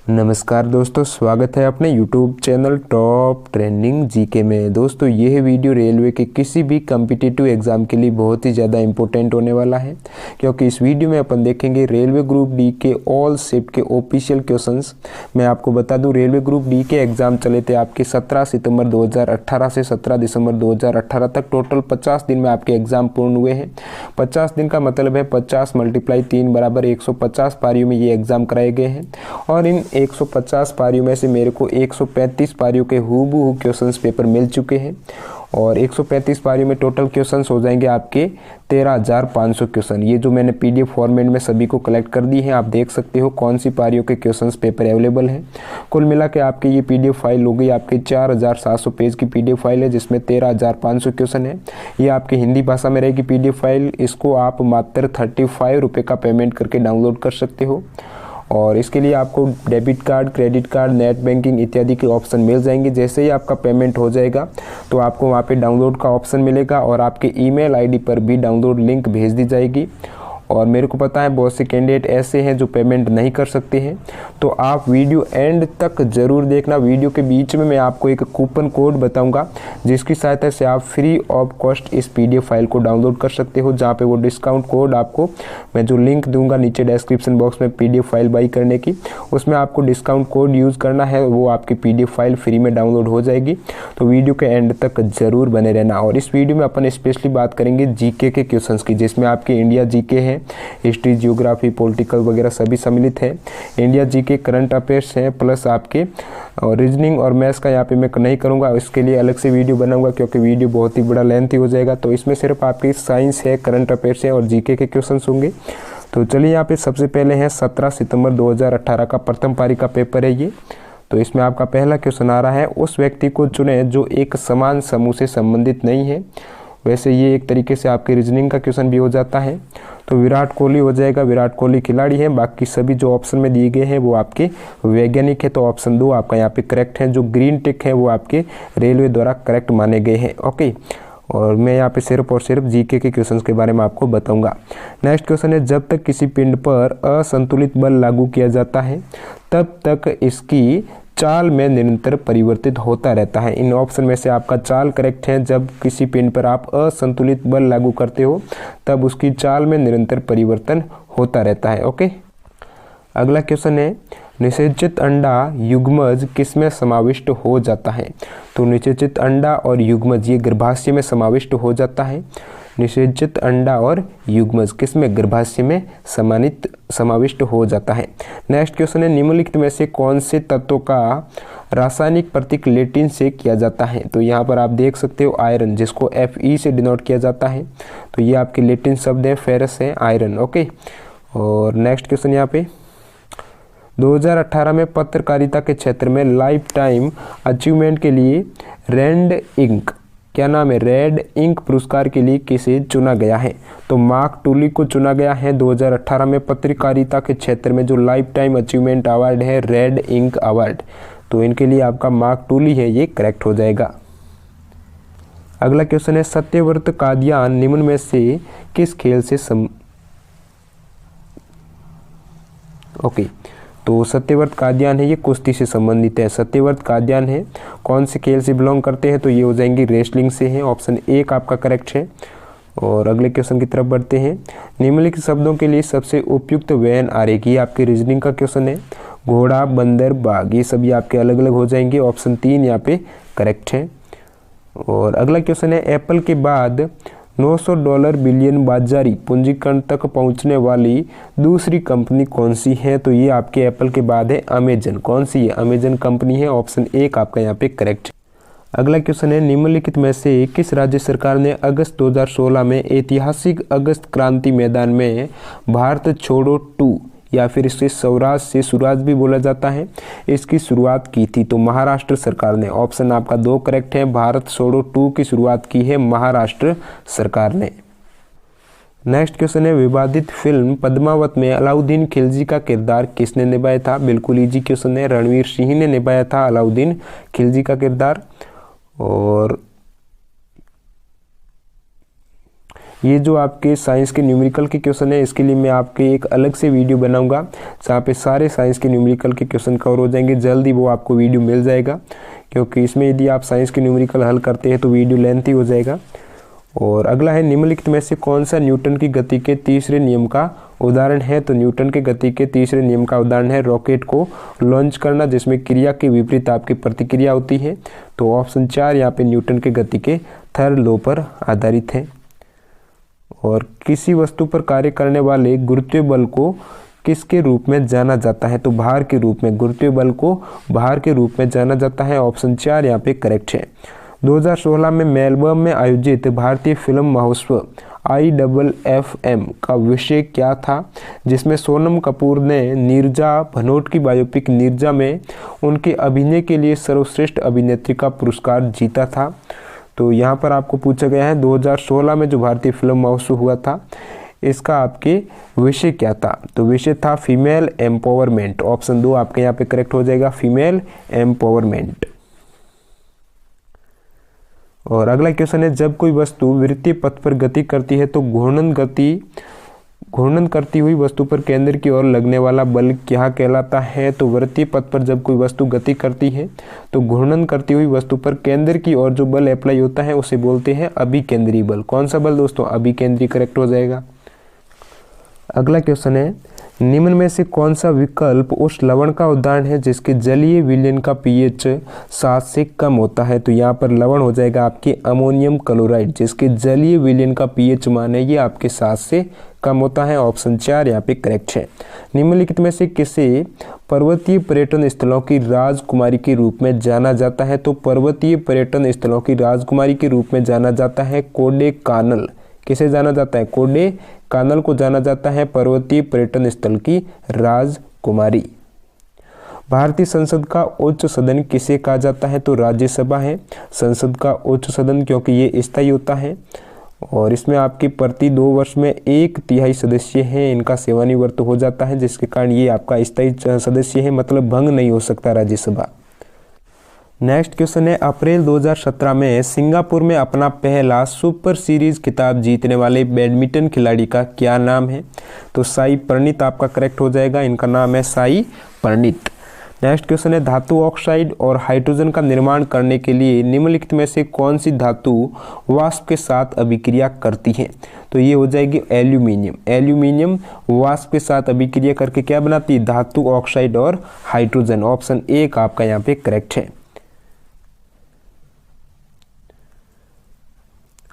नमस्कार दोस्तों, स्वागत है अपने YouTube channel top trending GK में। दोस्तों यह वीडियो रेलवे के किसी भी कम्पिटिटिव एग्ज़ाम के लिए बहुत ही ज़्यादा इंपॉर्टेंट होने वाला है, क्योंकि इस वीडियो में अपन देखेंगे रेलवे ग्रुप डी के ऑल शिफ्ट के ऑफिशियल क्वेश्चंस। मैं आपको बता दूं, रेलवे ग्रुप डी के एग्ज़ाम चले थे आपके 17 सितंबर 2018 से 17 दिसंबर 2018 तक। टोटल 50 दिन में आपके एग्ज़ाम पूर्ण हुए हैं। 50 दिन का मतलब है 50 × 3 बराबर 150 पारियों में ये एग्ज़ाम कराए गए हैं। और इन 150 पारियों में से मेरे को 135 पारियों के हूबहू क्वेश्चंस पेपर मिल चुके हैं। और 135 पारियों में टोटल क्वेश्चंस हो जाएंगे आपके 13,500 क्वेश्चन। ये जो मैंने पीडीएफ फॉर्मेट में सभी को कलेक्ट कर दी है, आप देख सकते हो कौन सी पारियों के क्वेश्चंस पेपर अवेलेबल हैं। कुल मिला के आपके ये पीडीएफ फाइल हो गई आपके 4,700 पेज की पीडीएफ फाइल है, जिसमें 13,500 क्वेश्चन है। ये आपकी हिंदी भाषा में रहेगी पीडीएफ फाइल। इसको आप मात्र 35 रुपये का पेमेंट करके डाउनलोड कर सकते हो। और इसके लिए आपको debit card, credit card, net banking इत्यादि के ऑप्शन मिल जाएंगे। जैसे ही आपका पेमेंट हो जाएगा तो आपको वहाँ पे डाउनलोड का ऑप्शन मिलेगा और आपके ईमेल आईडी पर भी डाउनलोड लिंक भेज दी जाएगी। और मेरे को पता है बहुत से कैंडिडेट ऐसे हैं जो पेमेंट नहीं कर सकते हैं, तो आप वीडियो एंड तक ज़रूर देखना। वीडियो के बीच में मैं आपको एक कूपन कोड बताऊंगा, जिसकी सहायता से आप फ्री ऑफ कॉस्ट इस पीडीएफ फाइल को डाउनलोड कर सकते हो। जहां पे वो डिस्काउंट कोड आपको मैं जो लिंक दूंगा नीचे डिस्क्रिप्शन बॉक्स में पीडीएफ फाइल बाई करने की, उसमें आपको डिस्काउंट कोड यूज़ करना है। वो आपकी पीडीएफ फाइल फ्री में डाउनलोड हो जाएगी। तो वीडियो के एंड तक ज़रूर बने रहना। और इस वीडियो में अपन स्पेशली बात करेंगे जीके के क्वेश्चंस की, जिसमें आपके इंडिया जीके है, हिस्ट्री, जियोग्राफी, पॉलिटिकल वगैरह सभी सम्मिलित है। इंडिया जीके करंट अफेयर्स हैं, प्लस आपके रीजनिंग और मैथ्स का यहाँ पे मैं नहीं करूँगा, इसके लिए अलग से वीडियो बनाऊंगा, क्योंकि वीडियो बहुत ही बड़ा लेंथी हो जाएगा। तो इसमें सिर्फ आपकी साइंस है, करंट अफेयर्स है और जीके के क्वेश्चंस होंगे। तो चलिए यहाँ पे सबसे पहले है 17 सितंबर 2018 का प्रथम पारी का पेपर है ये। तो इसमें आपका पहला क्वेश्चन आ रहा है, उस व्यक्ति को चुने जो एक समान समूह से संबंधित नहीं है। वैसे ये एक तरीके से आपके रीजनिंग का क्वेश्चन भी हो जाता है। तो विराट कोहली हो जाएगा, विराट कोहली खिलाड़ी है। बाकी सभी जो ऑप्शन में दिए गए हैं वो आपके वैज्ञानिक है, तो ऑप्शन 2 आपका यहाँ पे करेक्ट है। जो ग्रीन टिक है वो आपके रेलवे द्वारा करेक्ट माने गए हैं। ओके, और मैं यहाँ पे सिर्फ और सिर्फ जीके के क्वेश्चंस के बारे में आपको बताऊंगा। नेक्स्ट क्वेश्चन है, जब तक किसी पिंड पर असंतुलित बल लागू किया जाता है तब तक इसकी चाल में निरंतर परिवर्तित होता रहता है। इन ऑप्शन में से आपका चाल करेक्ट है। जब किसी पिंड पर आप असंतुलित बल लागू करते हो तब उसकी चाल में निरंतर परिवर्तन होता रहता है। ओके, अगला क्वेश्चन है, निषेचित अंडा युग्मज किसमें समाविष्ट हो जाता है। तो निषेचित अंडा और युग्मज ये गर्भाशय में समाविष्ट हो जाता है। निषेचित अंडा और युग्मज किसमें, गर्भाशय में समाविष्ट हो जाता है। नेक्स्ट क्वेश्चन है, निम्नलिखित में से कौन से तत्वों का रासायनिक प्रतीक लैटिन से किया जाता है। तो यहाँ पर आप देख सकते हो आयरन, जिसको Fe से डिनोट किया जाता है। तो ये आपके लैटिन शब्द है, फेरस है, आयरन। ओके, और नेक्स्ट क्वेश्चन यहाँ पे 2018 में पत्रकारिता के क्षेत्र में लाइफ टाइम अचीवमेंट के लिए रेड इंक, क्या नाम है, रेड इंक पुरस्कार के लिए किसे चुना गया है। तो मार्क टूली को चुना गया है 2018 में पत्रकारिता के क्षेत्र में। जो लाइफ टाइम अचीवमेंट अवार्ड है रेड इंक अवार्ड, तो इनके लिए आपका मार्क टूली है, ये करेक्ट हो जाएगा। अगला क्वेश्चन है, सत्यव्रत कादियान निम्न में से किस खेल से ओके, तो सत्यव्रत कादियान है ये कुश्ती से संबंधित है। सत्यव्रत कादियान है, कौन से खेल से बिलोंग करते हैं, तो ये हो जाएंगी रेसलिंग से है। ऑप्शन 1 आपका करेक्ट है। और अगले क्वेश्चन की तरफ बढ़ते हैं, निम्नलिखित शब्दों के लिए सबसे उपयुक्त वैन आरेख, ये आपकी रीजनिंग का क्वेश्चन है। घोड़ा, बंदर, बाघ, ये सभी आपके अलग अलग हो जाएंगे। ऑप्शन 3 यहाँ पे करेक्ट है। और अगला क्वेश्चन है, एप्पल के बाद $900 बिलियन बाजारी पूंजीकरण तक पहुंचने वाली दूसरी कंपनी कौन सी है। तो ये आपके एप्पल के बाद है अमेजन। कौन सी है, अमेजन कंपनी है। ऑप्शन 1 आपका यहाँ पे करेक्ट है। अगला क्वेश्चन है, निम्नलिखित में से किस राज्य सरकार ने अगस्त 2016 में ऐतिहासिक अगस्त क्रांति मैदान में भारत छोड़ो 2 या फिर इसे स्वराज से सुराज भी बोला जाता है, इसकी शुरुआत की थी। तो महाराष्ट्र सरकार ने। ऑप्शन आपका 2 करेक्ट है। भारत छोड़ो 2 की शुरुआत की है महाराष्ट्र सरकार ने। नेक्स्ट क्वेश्चन है, विवादित फिल्म पद्मावत में अलाउद्दीन खिलजी का किरदार किसने निभाया था। बिल्कुल इजी क्वेश्चन है, रणवीर सिंह ने निभाया था अलाउद्दीन खिलजी का किरदार। और ये जो आपके साइंस के न्यूमेरिकल के क्वेश्चन है, इसके लिए मैं आपके एक अलग से वीडियो बनाऊंगा जहाँ पे सारे साइंस के न्यूमेरिकल के क्वेश्चन कवर हो जाएंगे। जल्दी वो आपको वीडियो मिल जाएगा, क्योंकि इसमें यदि आप साइंस के न्यूमेरिकल हल करते हैं तो वीडियो लेंथी हो जाएगा। और अगला है, निम्नलिखित में से कौन सा न्यूटन की गति के तीसरे नियम का उदाहरण है? तो न्यूटन के गति के तीसरे नियम का उदाहरण है रॉकेट को लॉन्च करना, जिसमें क्रिया के विपरीत आपकी प्रतिक्रिया होती है। तो ऑप्शन 4 यहाँ पे न्यूटन के गति के थर्ड लॉ पर आधारित है। और किसी वस्तु पर कार्य करने वाले गुरुत्वीय बल को किसके रूप में जाना जाता है? तो भार के रूप में, गुरुत्वीय बल को भार के रूप में जाना जाता है। ऑप्शन 4 यहाँ पे करेक्ट है। 2016 में मेलबर्न में आयोजित भारतीय फिल्म महोत्सव IFFM का विषय क्या था, जिसमें सोनम कपूर ने नीरजा भनोट की बायोपिक नीरजा में उनके अभिनय के लिए सर्वश्रेष्ठ अभिनेत्री का पुरस्कार जीता था? तो यहाँ पर आपको पूछा गया है 2016 में जो भारतीय फिल्म महोत्सव हुआ था, इसका आपके विषय क्या था? तो विषय था फीमेल एम्पावरमेंट। ऑप्शन 2 आपके यहाँ पे करेक्ट हो जाएगा, फीमेल एम्पावरमेंट। और अगला क्वेश्चन है, जब कोई वस्तु वृत्तीय पथ पर गति करती है तो घूर्णन करती हुई वस्तु पर केंद्र की ओर लगने वाला बल क्या कहलाता है? तो वृत्तीय पथ पर जब कोई वस्तु गति करती है तो घूर्णन करती हुई वस्तु पर केंद्र की ओर जो बल अप्लाई होता है उसे बोलते हैं अभिकेंद्री बल। कौन सा बल दोस्तों? अभिकेंद्री करेक्ट हो जाएगा। अगला क्वेश्चन है, निम्न में से कौन सा विकल्प उस लवण का उदाहरण है जिसके जलीय विलयन का pH 7 से कम होता है? तो यहाँ पर लवण हो जाएगा आपके अमोनियम क्लोराइड, जिसके जलीय विलयन का pH मान है ये आपके 7 से कम होता है। ऑप्शन 4 यहाँ पे करेक्ट है। निम्नलिखित में से किसे पर्वतीय पर्यटन स्थलों की राजकुमारी के रूप में जाना जाता है? तो पर्वतीय पर्यटन स्थलों की राजकुमारी के रूप में जाना जाता है कोडेकानल। किसे जाना जाता है? कोडेकानल को जाना जाता है पर्वतीय पर्यटन स्थल की राजकुमारी। भारतीय संसद का उच्च सदन किसे कहा जाता है? तो राज्यसभा है संसद का उच्च सदन, क्योंकि ये स्थायी होता है और इसमें आपके प्रति 2 वर्ष में 1/3 सदस्य हैं, इनका सेवानिवृत्त हो जाता है, जिसके कारण ये आपका स्थायी सदस्य है, मतलब भंग नहीं हो सकता राज्यसभा। नेक्स्ट क्वेश्चन है, अप्रैल 2017 में सिंगापुर में अपना पहला सुपर सीरीज खिताब जीतने वाले बैडमिंटन खिलाड़ी का क्या नाम है? तो साई प्रणीत आपका करेक्ट हो जाएगा, इनका नाम है साई प्रणीत। नेक्स्ट क्वेश्चन है, धातु ऑक्साइड और हाइड्रोजन का निर्माण करने के लिए निम्नलिखित में से कौन सी धातु वाष्प के साथ अभिक्रिया करती है? तो ये हो जाएगी एल्यूमिनियम। एल्यूमिनियम वाष्प के साथ अभिक्रिया करके क्या बनाती है? धातु ऑक्साइड और हाइड्रोजन। ऑप्शन 1 आपका यहाँ पे करेक्ट है।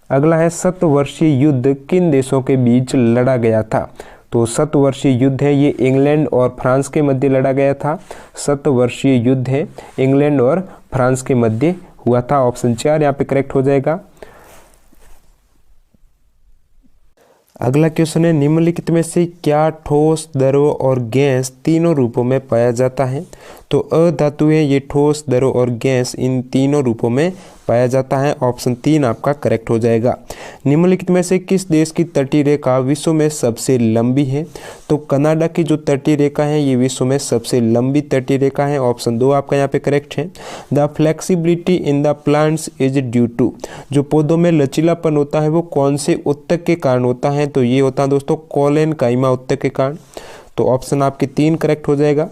अगला है, शतवर्षीय युद्ध किन देशों के बीच लड़ा गया था? तो शतवर्षीय युद्ध है ये इंग्लैंड और फ्रांस के मध्य लड़ा गया था। शतवर्षीय युद्ध है इंग्लैंड और फ्रांस के मध्य हुआ था। ऑप्शन 4 यहाँ पे करेक्ट हो जाएगा। अगला क्वेश्चन है, निम्नलिखित में से क्या ठोस, द्रव और गैस तीनों रूपों में पाया जाता है? तो अधातु है ये ठोस, द्रव और गैस, इन तीनों रूपों में पाया जाता है। ऑप्शन 3 आपका करेक्ट हो जाएगा। निम्नलिखित में से किस देश की तटीय रेखा विश्व में सबसे लंबी है? तो कनाडा की जो तटीय रेखा है ये विश्व में सबसे लंबी तटीय रेखा है। ऑप्शन 2 आपका यहाँ पे करेक्ट है। The flexibility in the plants is due to, जो पौधों में लचीलापन होता है वो कौन से उत्तक के कारण होता है? तो ये होता है दोस्तों कोलेनकाइमा उत्तक के कारण। तो ऑप्शन आपके 3 करेक्ट हो जाएगा।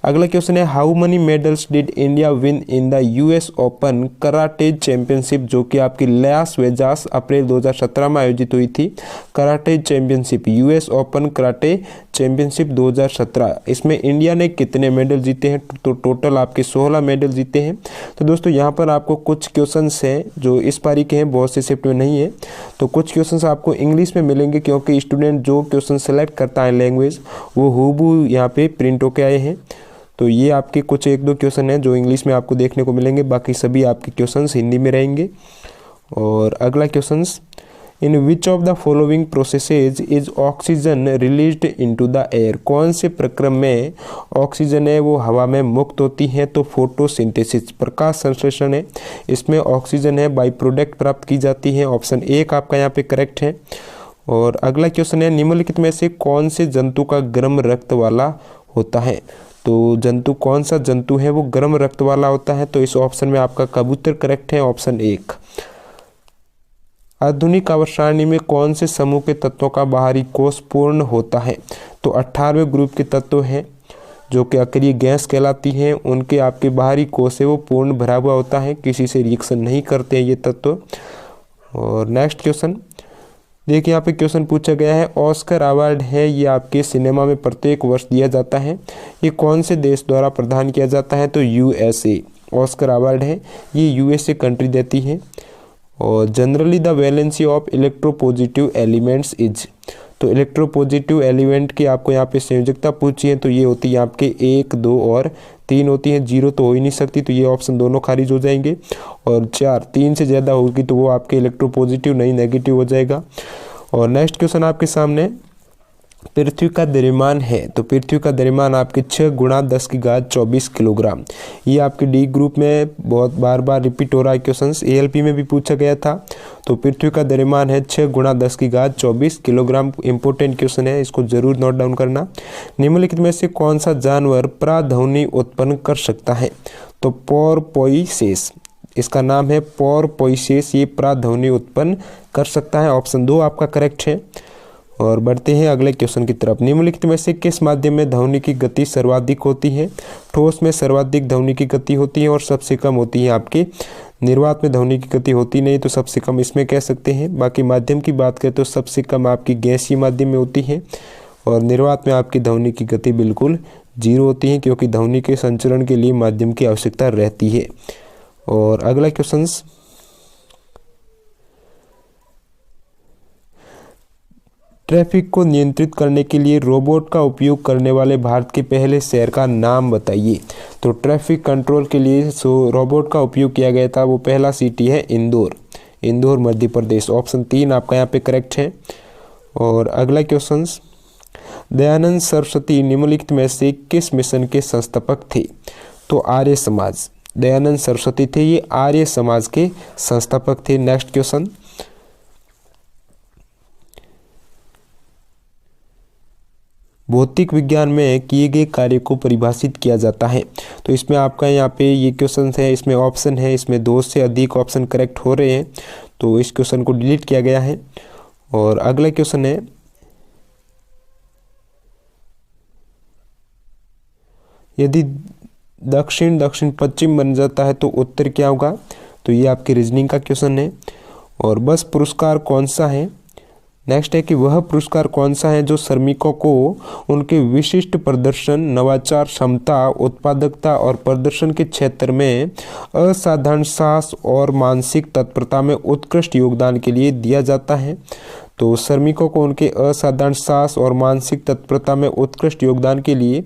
अगला क्वेश्चन है, how many medals did India win in the US open karate championship, जो कि आपकी लास वेगास अप्रैल 2017 में आयोजित हुई थी। Karate championship, US open karate championship 2017, इसमें इंडिया ने कितने मेडल जीते हैं? तो टोटल आपके 16 मेडल जीते हैं। तो दोस्तों यहाँ पर आपको कुछ क्वेश्चंस हैं जो इस पारी के हैं, बहुत से शिफ्ट में नहीं है। तो कुछ क्वेश्चंस आपको इंग्लिश में मिलेंगे, क्योंकि स्टूडेंट जो क्वेश्चन सेलेक्ट करता है लैंग्वेज वो हूबहू यहाँ पे प्रिंट होके आए हैं। तो ये आपके कुछ 1-2 क्वेश्चन हैं जो इंग्लिश में आपको देखने को मिलेंगे, बाकी सभी आपके क्वेश्चंस हिंदी में रहेंगे। और अगला questions, in which of the following processes is oxygen released into the air? कौन से प्रक्रम में ऑक्सीजन है वो हवा में मुक्त होती है? तो फोटोसिंथेसिस, प्रकाश संश्लेषण है, इसमें ऑक्सीजन है बाई प्रोडक्ट प्राप्त की जाती है। ऑप्शन 1 आपका यहाँ पे करेक्ट है। और अगला क्वेश्चन है, निम्नलिखित में से कौन से जंतु का गर्म रक्त वाला होता है? तो जंतु, कौन सा जंतु है वो गर्म रक्त वाला होता है? तो इस ऑप्शन में आपका कबूतर करेक्ट है, ऑप्शन 1। आधुनिक आवर्त सारणी में कौन से समूह के तत्वों का बाहरी कोष पूर्ण होता है? तो 18वें ग्रुप के तत्व हैं जो कि अक्रिय गैस कहलाती हैं, उनके आपके बाहरी कोष है वो पूर्ण भरा हुआ होता है, किसी से रिएक्शन नहीं करते हैं ये तत्व। और नेक्स्ट क्वेश्चन देखिए, यहाँ पे क्वेश्चन पूछा गया है, ऑस्कर अवार्ड है ये आपके सिनेमा में प्रत्येक वर्ष दिया जाता है, ये कौन से देश द्वारा प्रदान किया जाता है? तो यूएसए। ऑस्कर अवार्ड है ये यूएसए कंट्री देती है। और generally the valency of electropositive elements is, तो इलेक्ट्रोपॉजिटिव एलिमेंट की आपको यहाँ पे संयोजकता पूछी है तो ये होती है आपके 1, 2 और 3 होती है, 0 तो हो ही नहीं सकती, तो ये ऑप्शन दोनों खारिज हो जाएंगे। और 4, 3 से ज़्यादा होगी तो वो आपके इलेक्ट्रोपॉजिटिव नहीं नेगेटिव हो जाएगा। और नेक्स्ट क्वेश्चन आपके सामने, पृथ्वी का द्रव्यमान है, तो पृथ्वी का द्रव्यमान आपके 6 × 10⁻24 किलोग्राम। ये आपके डी ग्रुप में बहुत बार बार रिपीट हो रहा है क्वेश्चंस, एएलपी में भी पूछा गया था। तो पृथ्वी का द्रव्यमान है 6 × 10⁻24 किलोग्राम। इंपॉर्टेंट क्वेश्चन है, इसको जरूर नोट डाउन करना। निम्नलिखित में से कौन सा जानवर प्राध्वनि उत्पन्न कर सकता है? तो पोरपोइसेस, इसका नाम है पोरपोइसेस, ये प्राध्वनि उत्पन्न कर सकता है। ऑप्शन 2 आपका करेक्ट है। और बढ़ते हैं अगले क्वेश्चन की तरफ। निम्नलिखित में से किस माध्यम में ध्वनि की गति सर्वाधिक होती है? ठोस में सर्वाधिक ध्वनि की गति होती है और सबसे कम होती है आपके निर्वात में ध्वनि की गति होती नहीं, तो सबसे कम इसमें कह सकते हैं। बाकी माध्यम की बात करें तो सबसे कम आपकी गैसीय माध्यम में होती है और निर्वात में आपकी ध्वनि की गति बिल्कुल 0 होती है, क्योंकि ध्वनि के संचरण के लिए माध्यम की आवश्यकता रहती है। और अगला क्वेश्चन, ट्रैफिक को नियंत्रित करने के लिए रोबोट का उपयोग करने वाले भारत के पहले शहर का नाम बताइए। तो ट्रैफिक कंट्रोल के लिए रोबोट का उपयोग किया गया था, वो पहला सिटी है इंदौर, इंदौर मध्य प्रदेश। ऑप्शन 3 आपका यहाँ पे करेक्ट है। और अगला क्वेश्चन, दयानंद सरस्वती निम्नलिखित में से किस मिशन के संस्थापक थे? तो आर्य समाज, दयानंद सरस्वती थे ये आर्य समाज के संस्थापक थे। नेक्स्ट क्वेश्चन, भौतिक विज्ञान में किए गए कार्य को परिभाषित किया जाता है। तो इसमें आपका यहाँ पे ये क्वेश्चन है, इसमें ऑप्शन है, इसमें 2 से अधिक ऑप्शन करेक्ट हो रहे हैं, तो इस क्वेश्चन को डिलीट किया गया है। और अगला क्वेश्चन है, यदि दक्षिण दक्षिण पश्चिम बन जाता है तो उत्तर क्या होगा? तो ये आपके रीजनिंग का क्वेश्चन है। और बस पुरस्कार कौन सा है? नेक्स्ट है कि वह पुरस्कार कौन सा है जो श्रमिकों को उनके विशिष्ट प्रदर्शन, नवाचार, क्षमता, उत्पादकता और प्रदर्शन के क्षेत्र में असाधारण साहस और मानसिक तत्परता में उत्कृष्ट योगदान के लिए दिया जाता है। तो श्रमिकों को उनके असाधारण साहस और मानसिक तत्परता में उत्कृष्ट योगदान के लिए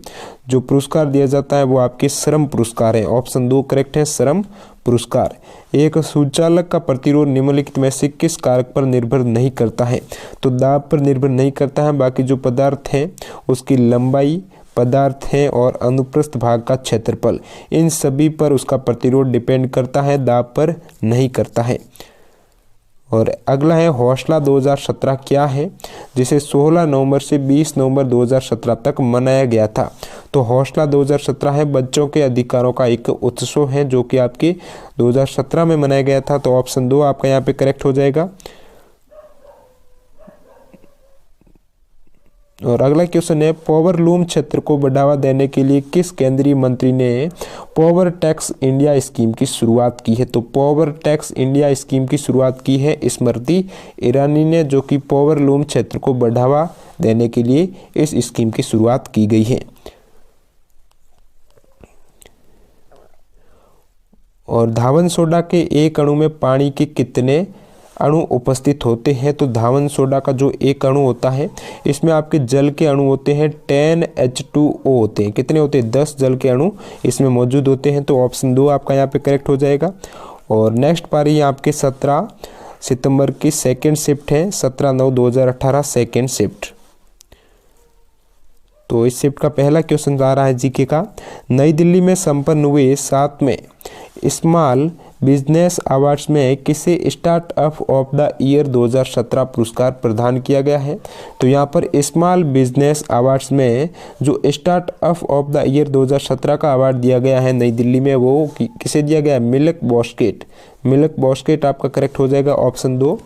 जो पुरस्कार दिया जाता है वो आपके श्रम पुरस्कार है। ऑप्शन 2 करेक्ट है, श्रम पुरस्कार। एक सुचालक का प्रतिरोध निम्नलिखित में से किस कारक पर निर्भर नहीं करता है? तो दाब पर निर्भर नहीं करता है, बाकी जो पदार्थ है उसकी लंबाई, पदार्थ है और अनुप्रस्थ भाग का क्षेत्रफल, इन सभी पर उसका प्रतिरोध डिपेंड करता है, दाब पर नहीं करता है। और अगला है हौसला 2017 क्या है, जिसे 16 नवंबर से 20 नवंबर 2017 तक मनाया गया था। तो हौसला 2017 है बच्चों के अधिकारों का एक उत्सव है जो कि आपके 2017 में मनाया गया था। तो ऑप्शन 2 आपका यहाँ पे करेक्ट हो जाएगा। और अगला क्वेश्चन है, पावरलूम क्षेत्र को बढ़ावा देने के लिए किस केंद्रीय मंत्री ने पावर टैक्स इंडिया स्कीम की शुरुआत की है? तो पावर टैक्स इंडिया स्कीम की शुरुआत की है स्मृति ईरानी ने, जो कि पावरलूम क्षेत्र को बढ़ावा देने के लिए इस स्कीम की शुरुआत की गई है। और धावन सोडा के एक अणु में पानी के कितने अणु उपस्थित होते हैं? तो धावन सोडा का जो एक अणु होता है इसमें आपके जल के अणु होते हैं 10 H2O होते हैं। कितने होते हैं? 10 जल के अणु इसमें मौजूद होते हैं। तो ऑप्शन 2 आपका यहाँ पे करेक्ट हो जाएगा। और नेक्स्ट पारी आपके 17 सितंबर की सेकेंड शिफ्ट है, 17/9/2018 सेकेंड शिफ्ट। तो इस शिफ्ट का पहला क्वेश्चन आ रहा है जीके का, नई दिल्ली में संपन्न हुए 7वें स्मॉल बिजनेस अवार्ड्स में किसे स्टार्टअप ऑफ द ईयर 2017 पुरस्कार प्रदान किया गया है? तो यहाँ पर स्मॉल बिजनेस अवार्ड्स में जो स्टार्टअप ऑफ द ईयर 2017 का अवार्ड दिया गया है नई दिल्ली में, वो किसे दिया गया है? Milk basket. मिल्क बास्केट आपका करेक्ट हो जाएगा, ऑप्शन 2।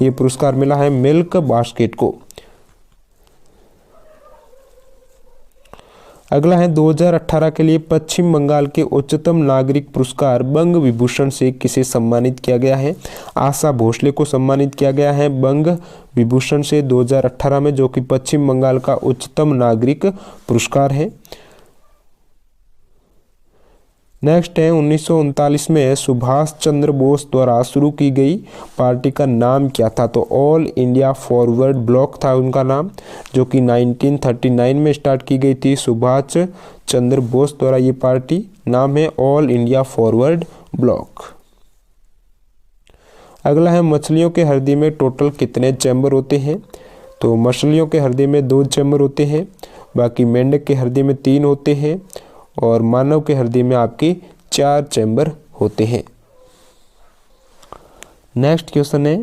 ये पुरस्कार मिला है मिल्क बास्केट को। अगला है 2018 के लिए पश्चिम बंगाल के उच्चतम नागरिक पुरस्कार बंग विभूषण से किसे सम्मानित किया गया है? आशा भोसले को सम्मानित किया गया है बंग विभूषण से 2018 में, जो कि पश्चिम बंगाल का उच्चतम नागरिक पुरस्कार है। नेक्स्ट है 1939 में सुभाष चंद्र बोस द्वारा शुरू की गई पार्टी का नाम क्या था? तो ऑल इंडिया फॉरवर्ड ब्लॉक था उनका नाम, जो कि 1939 में स्टार्ट की गई थी सुभाष चंद्र बोस द्वारा। ये पार्टी नाम है ऑल इंडिया फॉरवर्ड ब्लॉक। अगला है मछलियों के हृदय में टोटल कितने चैम्बर होते हैं? तो मछलियों के हृदय में 2 चैम्बर होते हैं, बाकी मेंढक के हृदय में 3 होते हैं और मानव के हृदय में आपके 4 चैम्बर होते हैं। नेक्स्ट क्वेश्चन है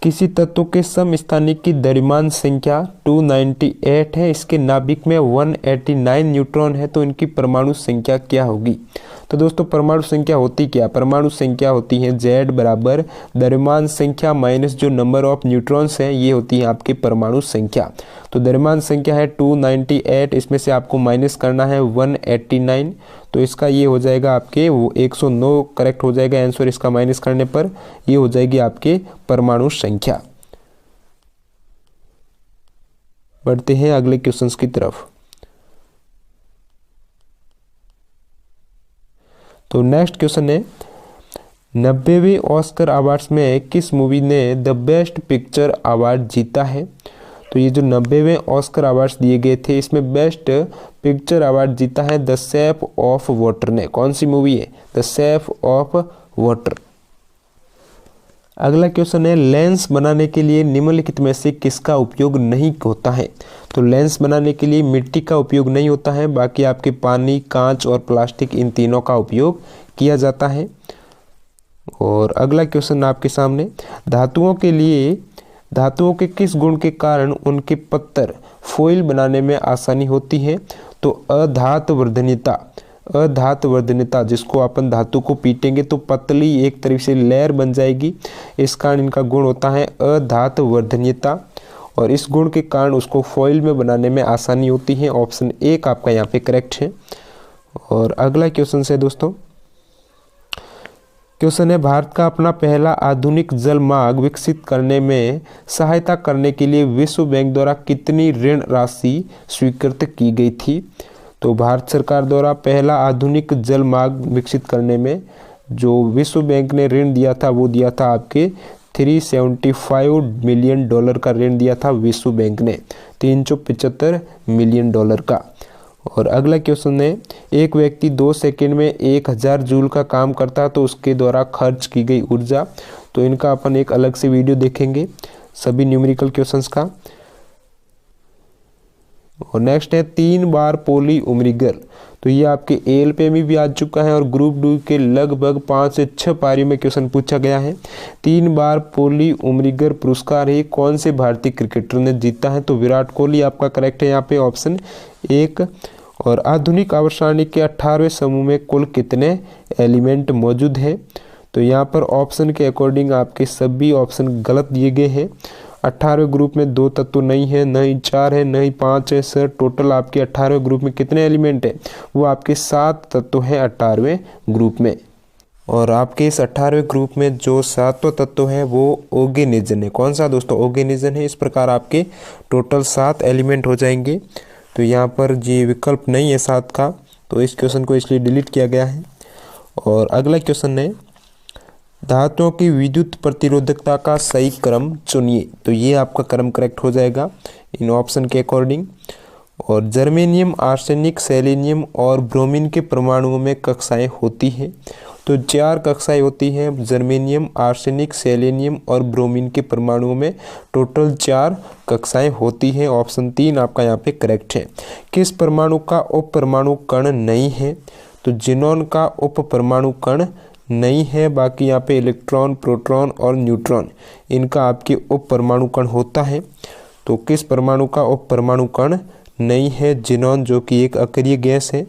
किसी तत्व के समस्थानिक की द्रव्यमान संख्या 298 है, इसके नाभिक में 189 न्यूट्रॉन है, तो इनकी परमाणु संख्या क्या होगी? तो दोस्तों परमाणु संख्या होती क्या? परमाणु संख्या होती है Z बराबर द्रव्यमान संख्या माइनस जो नंबर ऑफ न्यूट्रॉन्स है, ये होती है आपकी परमाणु संख्या। तो द्रव्यमान संख्या है 298, इसमें से आपको माइनस करना है 189, तो इसका ये हो जाएगा आपके वो 109 करेक्ट हो जाएगा आंसर इसका माइनस करने पर, ये हो जाएगी आपके परमाणु संख्या। बढ़ते हैं अगले क्वेश्चंस की तरफ। तो नेक्स्ट क्वेश्चन है 90वें ऑस्कर अवार्ड्स में किस मूवी ने द बेस्ट पिक्चर अवार्ड जीता है? तो ये जो 90वें ऑस्कर अवार्ड्स दिए गए थे, इसमें बेस्ट पिक्चर अवार्ड जीता है द शेप ऑफ वाटर ने। कौन सी मूवी है? The shape of water. अगला क्वेश्चन है लेंस बनाने के लिए निम्नलिखित में से किसका उपयोग नहीं होता है? तो लेंस बनाने के लिए मिट्टी का उपयोग नहीं होता है, बाकी आपके पानी, कांच और प्लास्टिक, इन तीनों का उपयोग किया जाता है। और अगला क्वेश्चन आपके सामने धातुओं के किस गुण के कारण उनके पत्थर फॉइल बनाने में आसानी होती है? तो अधातुवर्धनीयता, जिसको अपन धातु को पीटेंगे तो पतली एक तरह से लेयर बन जाएगी, इस कारण इनका गुण होता है अधातुवर्धनीयता, और इस गुण के कारण उसको फॉइल में बनाने में आसानी होती है। ऑप्शन 1 आपका यहाँ पे करेक्ट है। और अगला क्वेश्चन है दोस्तों, क्वेश्चन है भारत का अपना पहला आधुनिक जल मार्ग विकसित करने में सहायता करने के लिए विश्व बैंक द्वारा कितनी ऋण राशि स्वीकृत की गई थी? तो भारत सरकार द्वारा पहला आधुनिक जल मार्ग विकसित करने में जो विश्व बैंक ने ऋण दिया था, वो दिया था आपके $375 मिलियन का ऋण दिया था विश्व बैंक ने, $375 मिलियन का। और अगला क्वेश्चन है एक व्यक्ति 2 सेकंड में 1000 जूल का काम करता है, तो उसके द्वारा खर्च की गई ऊर्जा। तो इनका अपन एक अलग से वीडियो देखेंगे सभी न्यूमेरिकल क्वेश्चंस का। और नेक्स्ट है 3 बार पॉली उमरीगर, तो ये आपके ALP में भी आ चुका है और ग्रुप 2 के लगभग 5 से 6 पारी में क्वेश्चन पूछा गया है। 3 बार पॉली उमरीगर पुरस्कार ही कौन से भारतीय क्रिकेटर ने जीता है? तो विराट कोहली आपका करेक्ट है यहाँ पे ऑप्शन 1। और आधुनिक आवर्त सारणी के 18वें समूह में कुल कितने एलिमेंट मौजूद है? तो यहाँ पर ऑप्शन के अकॉर्डिंग आपके सभी ऑप्शन गलत दिए गए हैं। 18वें ग्रुप में 2 तत्व नहीं है, न ही 4 है, न ही 5 है। सर टोटल आपके 18वें ग्रुप में कितने एलिमेंट है? वो आपके 7 तत्व हैं 18वें ग्रुप में। और आपके इस 18वें ग्रुप में जो 7वां तत्व है वो ऑर्गेनिजन है। कौन सा दोस्तों? ऑर्गेनिजन है। इस प्रकार आपके टोटल 7 एलिमेंट हो जाएंगे। तो यहाँ पर ये विकल्प नहीं है 7 का, तो इस क्वेश्चन को इसलिए डिलीट किया गया है। और अगला क्वेश्चन है धातुओं की विद्युत प्रतिरोधकता का सही क्रम चुनिए। तो ये आपका क्रम करेक्ट हो जाएगा इन ऑप्शन के अकॉर्डिंग। और जर्मेनियम, आर्सेनिक, सेलेनियम और ब्रोमीन के परमाणुओं में कक्षाएं होती हैं। तो 4 कक्षाएं होती हैं जर्मेनियम, आर्सेनिक, सेलेनियम और ब्रोमीन के परमाणुओं में टोटल 4 कक्षाएं होती हैं। ऑप्शन 3 आपका यहाँ पे करेक्ट है। किस परमाणु का उप परमाणु कण नहीं है? तो जिनोन का उप परमाणु कण नहीं है। बाकी यहाँ पे इलेक्ट्रॉन, प्रोटॉन और न्यूट्रॉन इनका आपके उप परमाणु कण होता है। तो किस परमाणु का उप परमाणु कण नहीं है? जिनॉन, जो कि एक अक्रिय गैस है।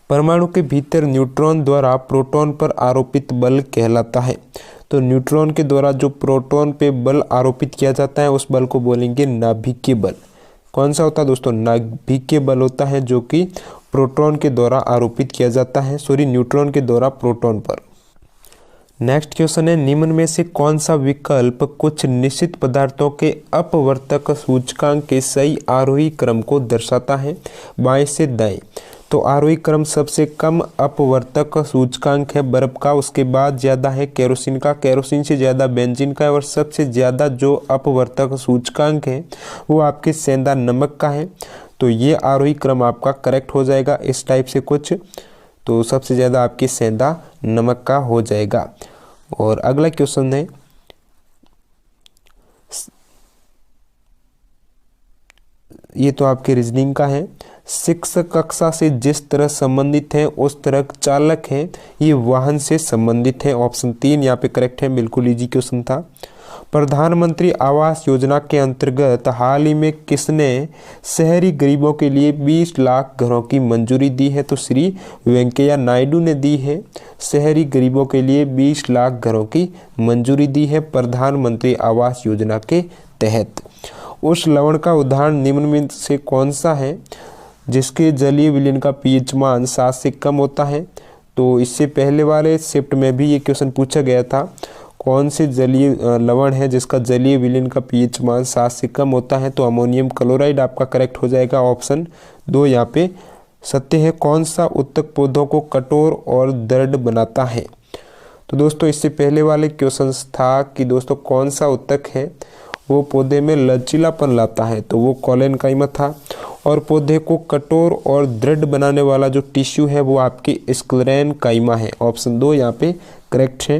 परमाणु के भीतर न्यूट्रॉन द्वारा प्रोटॉन पर आरोपित बल कहलाता है। तो न्यूट्रॉन के द्वारा जो प्रोटॉन पे बल आरोपित किया जाता है उस बल को बोलेंगे नाभिकीय बल। कौन सा होता है दोस्तों? नाभिकीय बल होता है, जो कि प्रोटॉन के द्वारा आरोपित किया जाता है, न्यूट्रॉन के द्वारा प्रोटॉन पर। नेक्स्ट क्वेश्चन है, निम्न में से कौन सा विकल्प कुछ निश्चित पदार्थों के अपवर्तक सूचकांक के सही आरोही क्रम को दर्शाता है? बाएं से दाएं। तो आरोही क्रम सबसे कम अपवर्तक सूचकांक है बर्फ का, उसके बाद ज़्यादा है केरोसिन का, केरोसिन से ज़्यादा बेंजीन का है, और सबसे ज़्यादा जो अपवर्तक सूचकांक है वो आपके सेंधा नमक का है। तो ये आरोही क्रम आपका करेक्ट हो जाएगा इस टाइप से कुछ। तो सबसे ज़्यादा आपकी सेंधा नमक का हो जाएगा। और अगला क्वेश्चन है, ये तो आपके रीजनिंग का है। शिक्षक कक्षा से जिस तरह संबंधित है उस तरह चालक है, ये वाहन से संबंधित है। ऑप्शन 3 यहाँ पे करेक्ट है, बिल्कुल इजी क्वेश्चन था। प्रधानमंत्री आवास योजना के अंतर्गत हाल ही में किसने शहरी गरीबों के लिए 20 लाख घरों की मंजूरी दी है? तो श्री वेंकैया नायडू ने दी है। शहरी गरीबों के लिए 20 लाख घरों की मंजूरी दी है प्रधानमंत्री आवास योजना के तहत। उस लवण का उदाहरण निम्न में से कौन सा है जिसके जलीय विलयन का पीएच मान 7 से कम होता है? तो इससे पहले वाले शिफ्ट में भी ये क्वेश्चन पूछा गया था, कौन से जलीय लवण है जिसका जलीय विलयन का पीएच मान 7 से कम होता है? तो अमोनियम क्लोराइड आपका करेक्ट हो जाएगा। ऑप्शन 2 यहाँ पे सत्य है। कौन सा उत्तक पौधों को कठोर और दृढ़ बनाता है? तो दोस्तों इससे पहले वाले क्वेश्चन था कि दोस्तों कौन सा उत्तक है वो पौधे में लचीलापन लाता है? तो वो कोलेनकाइमा था। और पौधे को कठोर और दृढ़ बनाने वाला जो टिश्यू है वो आपकी स्क्लेरेनकाइमा है। ऑप्शन 2 यहाँ पे करेक्ट है।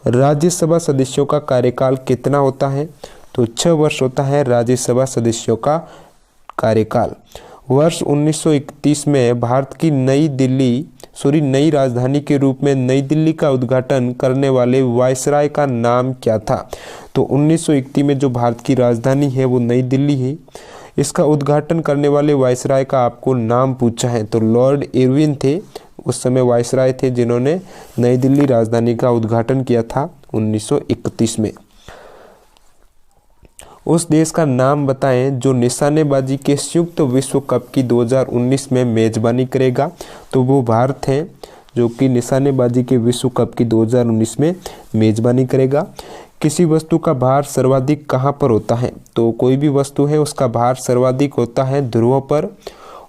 राज्यसभा सदस्यों का कार्यकाल कितना होता है? तो 6 वर्ष होता है राज्यसभा सदस्यों का कार्यकाल। वर्ष 1931 में भारत की नई राजधानी के रूप में नई दिल्ली का उद्घाटन करने वाले वायसराय का नाम क्या था? तो 1931 में जो भारत की राजधानी है वो नई दिल्ली है। इसका उद्घाटन करने वाले वायसराय का आपको नाम पूछा है, तो लॉर्ड इरविन थे, उस समय वायसराय थे जिन्होंने नई दिल्ली राजधानी का उद्घाटन किया था 1931 में। उस देश का नाम बताएं जो निशानेबाजी के संयुक्त विश्व कप की 2019 में मेजबानी करेगा। तो वो भारत है जो कि निशानेबाजी के विश्व कप की 2019 में मेजबानी करेगा। किसी वस्तु का भार सर्वाधिक कहाँ पर होता है? तो कोई भी वस्तु है उसका भार सर्वाधिक होता है ध्रुव पर,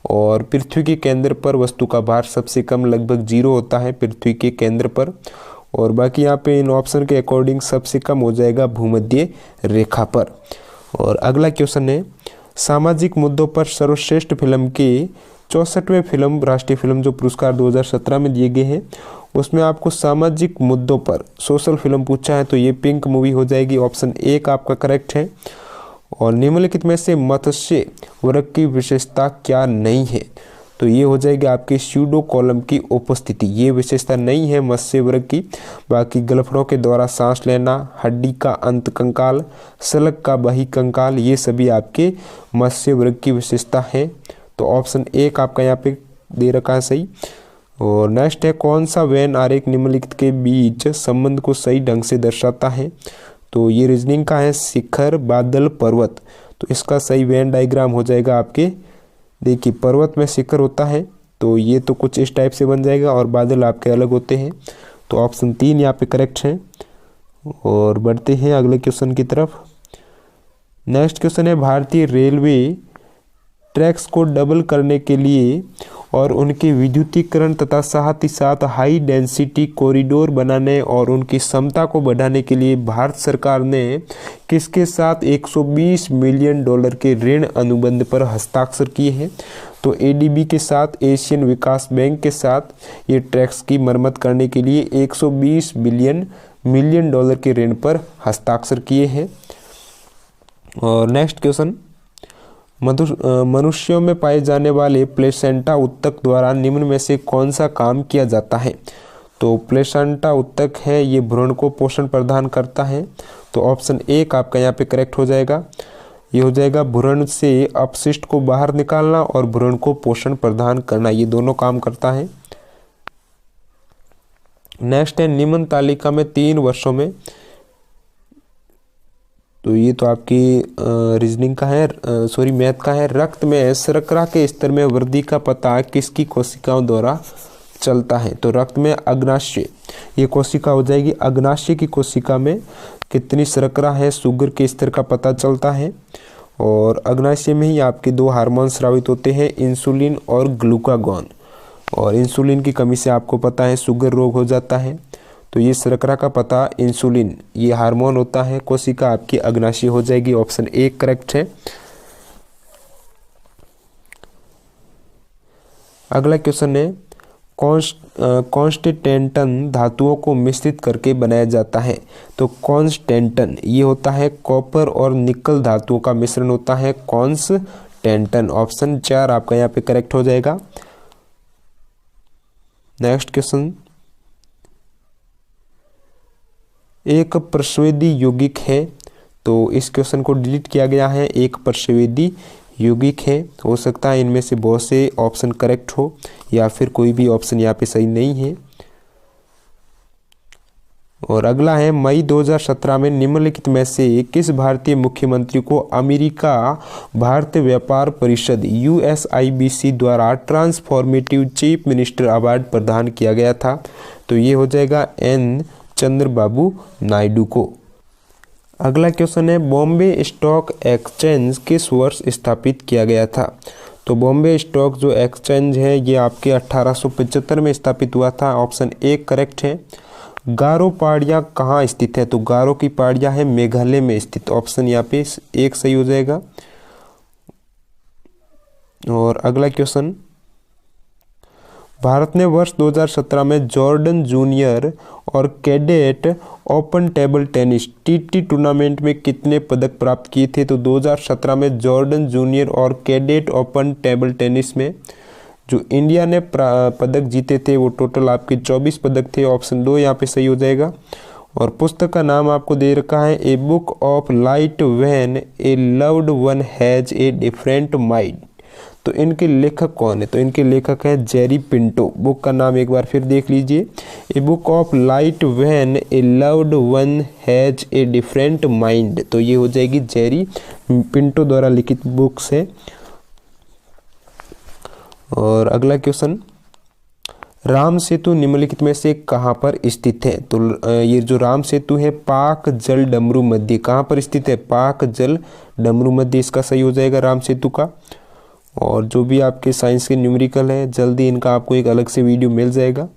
और पृथ्वी के केंद्र पर वस्तु का भार सबसे कम लगभग 0 होता है पृथ्वी के केंद्र पर। और बाकी यहाँ पे इन ऑप्शन के अकॉर्डिंग सबसे कम हो जाएगा भूमध्य रेखा पर। और अगला क्वेश्चन है, सामाजिक मुद्दों पर सर्वश्रेष्ठ फिल्म के 64वें फिल्म राष्ट्रीय फिल्म जो पुरस्कार 2017 में दिए गए हैं उसमें आपको सामाजिक मुद्दों पर सोशल फिल्म पूछा है, तो ये पिंक मूवी हो जाएगी। ऑप्शन 1 आपका करेक्ट है। और निम्नलिखित में से मत्स्य वर्ग की विशेषता क्या नहीं है? तो ये हो जाएगी आपकी स्यूडो कॉलम की उपस्थिति, ये विशेषता नहीं है मत्स्य वर्ग की। बाकी गलफड़ों के द्वारा सांस लेना, हड्डी का अंत कंकाल, सलग का बही कंकाल, ये सभी आपके मत्स्य वर्ग की विशेषता है। तो ऑप्शन 1 आपका यहाँ पे दे रखा है सही। और नेक्स्ट है, कौन सा वेन आरेख निम्नलिखित के बीच संबंध को सही ढंग से दर्शाता है? तो ये रीजनिंग का है, शिखर, बादल, पर्वत। तो इसका सही वेन डायग्राम हो जाएगा आपके, देखिए पर्वत में शिखर होता है तो ये तो कुछ इस टाइप से बन जाएगा, और बादल आपके अलग होते हैं। तो ऑप्शन 3 यहाँ पे करेक्ट है। और बढ़ते हैं अगले क्वेश्चन की तरफ। नेक्स्ट क्वेश्चन है, भारतीय रेलवे ट्रैक्स को डबल करने के लिए और उनके विद्युतीकरण तथा साथ ही साथ हाई डेंसिटी कॉरिडोर बनाने और उनकी क्षमता को बढ़ाने के लिए भारत सरकार ने किसके साथ 120 मिलियन डॉलर के ऋण अनुबंध पर हस्ताक्षर किए हैं? तो एडीबी के साथ, एशियन विकास बैंक के साथ ये ट्रैक्स की मरम्मत करने के लिए 120 मिलियन डॉलर के ऋण पर हस्ताक्षर किए हैं। और नेक्स्ट क्वेश्चन, मनुष्यों में पाए जाने वाले प्लेसेंटा उत्तक द्वारा निम्न में से कौन सा काम किया जाता है? तो प्लेसेंटा उत्तक है ये भ्रूण को पोषण प्रदान करता है। तो ऑप्शन 1 आपका यहाँ पे करेक्ट हो जाएगा। ये हो जाएगा भ्रूण से अपशिष्ट को बाहर निकालना और भ्रूण को पोषण प्रदान करना, ये दोनों काम करता है। नेक्स्ट है निम्न तालिका में 3 वर्षों में, तो ये तो आपकी रीजनिंग का है, मैथ का है। रक्त में शर्करा के स्तर में वृद्धि का पता किसकी कोशिकाओं द्वारा चलता है? तो रक्त में अग्नाशय ये कोशिका हो जाएगी। अग्नाशय की कोशिका में कितनी शर्करा है, शुगर के स्तर का पता चलता है। और अग्नाशय में ही आपके 2 हार्मोन स्रावित होते हैं, इंसुलिन और ग्लूकागॉन। और इंसुलिन की कमी से आपको पता है शुगर रोग हो जाता है। तो ये शर्करा का पता इंसुलिन ये हार्मोन होता है, कोशिका आपकी अग्नाशय हो जाएगी। ऑप्शन 1 करेक्ट है। अगला क्वेश्चन है कॉन्स्टेंटन धातुओं को मिश्रित करके बनाया जाता है? तो कॉन्स्टेंटन ये होता है कॉपर और निकल धातुओं का मिश्रण होता है कॉन्स्टेंटन। ऑप्शन 4 आपका यहाँ पे करेक्ट हो जाएगा। नेक्स्ट क्वेश्चन, एक प्रस्वेदी यौगिक है, तो इस क्वेश्चन को डिलीट किया गया है। एक प्रस्वेदी यौगिक है, हो सकता है इनमें से बहुत से ऑप्शन करेक्ट हो या फिर कोई भी ऑप्शन यहाँ पे सही नहीं है। और अगला है मई 2017 में निम्नलिखित में से किस भारतीय मुख्यमंत्री को अमेरिका भारतीय व्यापार परिषद USIBC द्वारा ट्रांसफॉर्मेटिव चीफ मिनिस्टर अवार्ड प्रदान किया गया था? तो ये हो जाएगा N चंद्रबाबू नायडू को। अगला क्वेश्चन है बॉम्बे स्टॉक एक्सचेंज किस वर्ष स्थापित किया गया था? तो बॉम्बे स्टॉक जो एक्सचेंज है ये आपके 1875 में स्थापित हुआ था। ऑप्शन 1 करेक्ट है। गारो पहाड़ियाँ कहाँ स्थित है? तो गारो की पहाड़ियाँ है मेघालय में स्थित। ऑप्शन यहाँ पे 1 सही हो जाएगा। और अगला क्वेश्चन, भारत ने वर्ष 2017 में जॉर्डन जूनियर और cadet open table tennis TT tournament में कितने पदक प्राप्त किए थे? तो 2017 में जॉर्डन जूनियर और कैडेट ओपन टेबल टेनिस में जो इंडिया ने पदक जीते थे वो टोटल आपके 24 पदक थे। ऑप्शन 2 यहाँ पे सही हो जाएगा। और पुस्तक का नाम आपको दे रखा है a book of light when A loved one has a different mind. तो इनके लेखक कौन है? तो इनके लेखक है जेरी पिंटो। बुक का नाम एक बार फिर देख लीजिए, a book of light when A loved one has a different mind. तो ये हो जाएगी जेरी पिंटो द्वारा लिखित बुक्स है। और अगला क्वेश्चन, राम सेतु निम्नलिखित में से कहाँ पर स्थित है? तो ये जो राम सेतु है पाक जल डमरू मध्य कहाँ पर स्थित है? पाक जल डमरू मध्य इसका सही हो जाएगा राम सेतु का। और जो भी आपके साइंस के न्यूमेरिकल है जल्दी इनका आपको एक अलग से वीडियो मिल जाएगा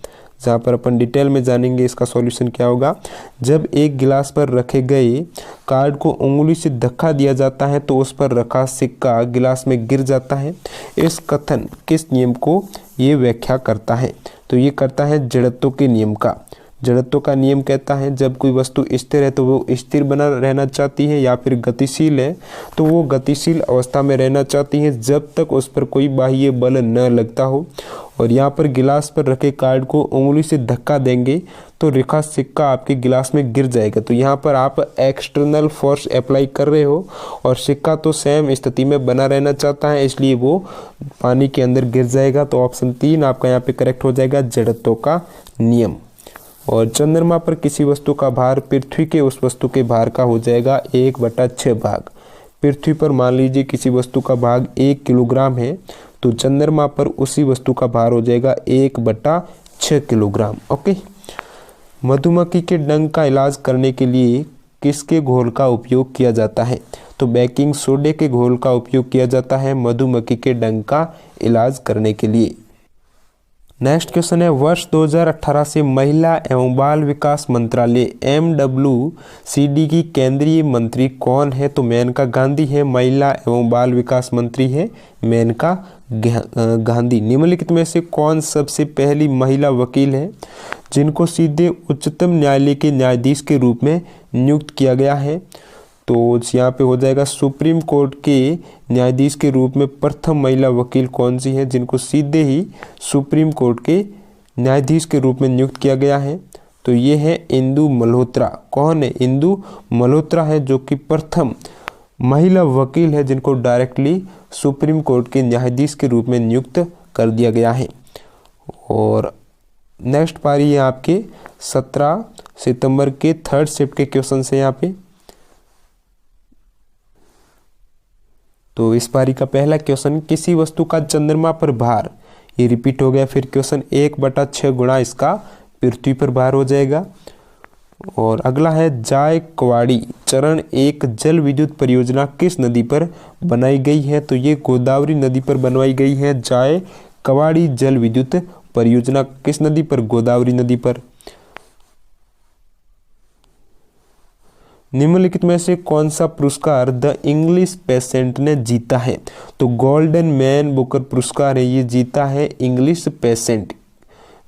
जहाँ पर अपन डिटेल में जानेंगे इसका सॉल्यूशन क्या होगा। जब एक गिलास पर रखे गए कार्ड को उंगली से धक्का दिया जाता है तो उस पर रखा सिक्का गिलास में गिर जाता है। इस कथन किस नियम को ये व्याख्या करता है? तो ये करता है जड़त्व के नियम का। जड़त्व का नियम कहता है जब कोई वस्तु स्थिर है तो वो स्थिर बना रहना चाहती है, या फिर गतिशील है तो वो गतिशील अवस्था में रहना चाहती है जब तक उस पर कोई बाह्य बल न लगता हो। और यहाँ पर गिलास पर रखे कार्ड को उंगली से धक्का देंगे तो रेखा सिक्का आपके गिलास में गिर जाएगा। तो यहाँ पर आप एक्सटर्नल फोर्स अप्लाई कर रहे हो और सिक्का तो सेम स्थिति में बना रहना चाहता है, इसलिए वो पानी के अंदर गिर जाएगा। तो ऑप्शन 3 आपका यहाँ पे करेक्ट हो जाएगा, जड़त्व का नियम। और चंद्रमा पर किसी वस्तु का भार पृथ्वी के उस वस्तु के भार का हो जाएगा 1/6 भाग। पृथ्वी पर मान लीजिए किसी वस्तु का भाग 1 किलोग्राम है तो चंद्रमा पर उसी वस्तु का भार हो जाएगा 1/6 किलोग्राम। ओके। मधुमक्खी के डंक का इलाज करने के लिए किसके घोल का उपयोग किया जाता है? तो बेकिंग सोडे के घोल का उपयोग किया जाता है मधुमक्खी के डंक का इलाज करने के लिए। नेक्स्ट क्वेश्चन है वर्ष 2018 से महिला एवं बाल विकास मंत्रालय MWCD की केंद्रीय मंत्री कौन है? तो मेनका गांधी है। महिला एवं बाल विकास मंत्री है मेनका गांधी। निम्नलिखित में से कौन सबसे पहली महिला वकील है जिनको सीधे उच्चतम न्यायालय के न्यायाधीश के रूप में नियुक्त किया गया है? तो यहाँ पे हो जाएगा सुप्रीम कोर्ट के न्यायाधीश के रूप में प्रथम महिला वकील कौन सी है जिनको सीधे ही सुप्रीम कोर्ट के न्यायाधीश के रूप में नियुक्त किया गया है। तो ये है इंदु मल्होत्रा। कौन है? इंदु मल्होत्रा है जो कि प्रथम महिला वकील है जिनको डायरेक्टली सुप्रीम कोर्ट के न्यायाधीश के रूप में नियुक्त कर दिया गया है। और नेक्स्ट पारी है आपके 17 सितंबर के थर्ड शिफ्ट के क्वेश्चन से यहाँ पे। तो इस पारी का पहला क्वेश्चन, किसी वस्तु का चंद्रमा पर भार, ये रिपीट हो गया फिर क्वेश्चन, 1/6 गुणा इसका पृथ्वी पर भार हो जाएगा। और अगला है जायकवाड़ी चरण 1 जल विद्युत परियोजना किस नदी पर बनाई गई है? तो ये गोदावरी नदी पर बनवाई गई है। जायकवाड़ी जल विद्युत परियोजना किस नदी पर? गोदावरी नदी पर। निम्नलिखित में से कौन सा पुरस्कार द इंग्लिश पेशेंट ने जीता है? तो गोल्डन मैन बुकर पुरस्कार है, ये जीता है इंग्लिश पेशेंट।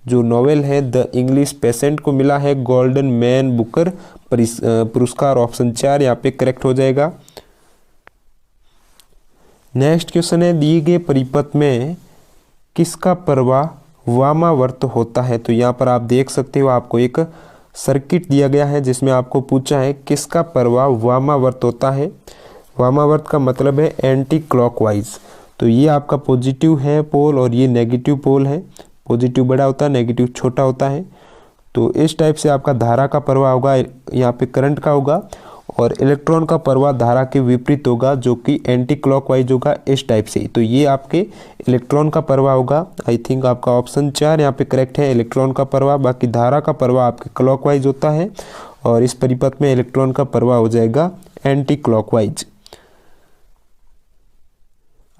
जो नोवेल है द इंग्लिश पेशेंट को मिला है गोल्डन मैन बुकर पुरस्कार। ऑप्शन 4 यहाँ पे करेक्ट हो जाएगा। नेक्स्ट क्वेश्चन है, दिए गए परिपथ में किसका प्रवाह वामावर्त होता है? तो यहाँ पर आप देख सकते हो आपको एक सर्किट दिया गया है जिसमें आपको पूछा है किसका प्रवाह वामावर्त होता है। वामावर्त का मतलब है एंटी क्लॉकवाइज। तो ये आपका पॉजिटिव है पोल और ये नेगेटिव पोल है। पॉजिटिव बड़ा होता है, नेगेटिव छोटा होता है। तो इस टाइप से आपका धारा का प्रवाह होगा, यहाँ पे करंट का होगा, और इलेक्ट्रॉन का प्रवाह धारा के विपरीत होगा जो कि एंटी क्लॉकवाइज होगा इस टाइप से। तो ये आपके इलेक्ट्रॉन का प्रवाह होगा। आई थिंक आपका ऑप्शन 4 यहाँ पे करेक्ट है, इलेक्ट्रॉन का प्रवाह। बाकी धारा का प्रवाह आपके क्लॉकवाइज होता है और इस परिपथ में इलेक्ट्रॉन का प्रवाह हो जाएगा एंटी क्लॉकवाइज।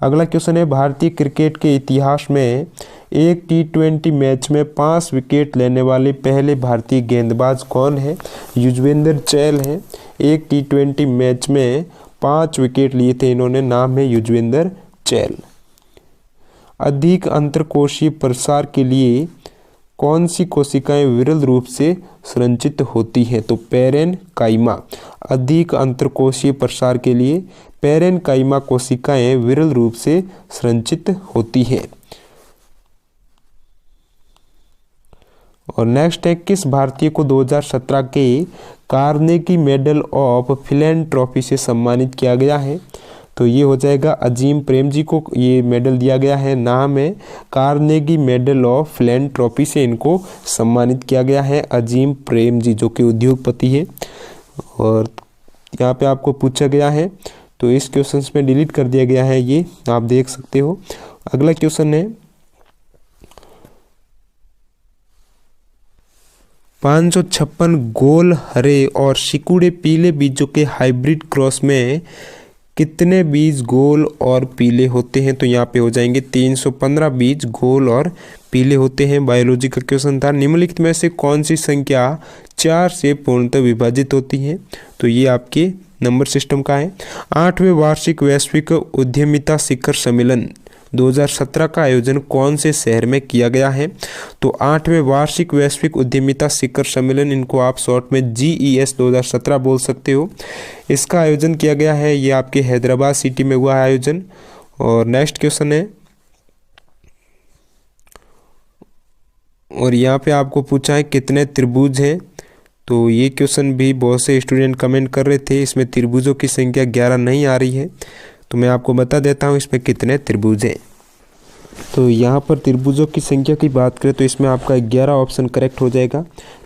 अगला क्वेश्चन है, भारतीय क्रिकेट के इतिहास में एक T20 मैच में 5 विकेट लेने वाले पहले भारतीय गेंदबाज कौन है? युजवेंद्र चहल है। एक T20 मैच में 5 विकेट लिए थे इन्होंने, नाम है युजवेंद्र चहल। अधिक अंतरकोशीय प्रसार के लिए कौन सी कोशिकाएं विरल रूप से संरचित होती हैं? तो पैरेनकाइमा। अधिक अंतरकोशीय प्रसार के लिए पैरेनकाइमा कोशिकाएं विरल रूप से संरचित होती हैं। और नेक्स्ट है, किस भारतीय को 2017 के कार्नेगी मेडल ऑफ फिलैंथ्रोपी से सम्मानित किया गया है? तो ये हो जाएगा अजीम प्रेम जी को ये मेडल दिया गया है। नाम है कार्नेगी मेडल ऑफ फिलैंथ्रोपी से इनको सम्मानित किया गया है, अजीम प्रेम जी जो कि उद्योगपति है। और यहाँ पे आपको पूछा गया है तो इस क्वेश्चन में डिलीट कर दिया गया है, ये आप देख सकते हो। अगला क्वेश्चन है, 556 गोल हरे और सिकुड़े पीले बीजों के हाइब्रिड क्रॉस में कितने बीज गोल और पीले होते हैं? तो यहाँ पे हो जाएंगे 315 बीज गोल और पीले होते हैं। बायोलॉजी का क्वेश्चन था, निम्नलिखित में से कौन सी संख्या 4 से पूर्णतः विभाजित होती है? तो ये आपके नंबर सिस्टम का है। 8वें वार्षिक वैश्विक उद्यमिता शिखर सम्मेलन 2017 का आयोजन कौन से शहर में किया गया है? तो 8वें वार्षिक वैश्विक उद्यमिता शिखर सम्मेलन, इनको आप शॉर्ट में GES 2017 बोल सकते हो, इसका आयोजन किया गया है। ये आपके हैदराबाद सिटी में हुआ है आयोजन। और नेक्स्ट क्वेश्चन है, और यहाँ पे आपको पूछा है कितने त्रिभुज हैं? तो ये क्वेश्चन भी बहुत से स्टूडेंट कमेंट कर रहे थे, इसमें त्रिभुजों की संख्या 11 नहीं आ रही है। तो मैं आपको बता देता हूँ इसमें कितने त्रिभुज हैं। तो यहाँ पर त्रिभुजों की संख्या की बात करें तो इसमें आपका 11 ऑप्शन करेक्ट हो जाएगा।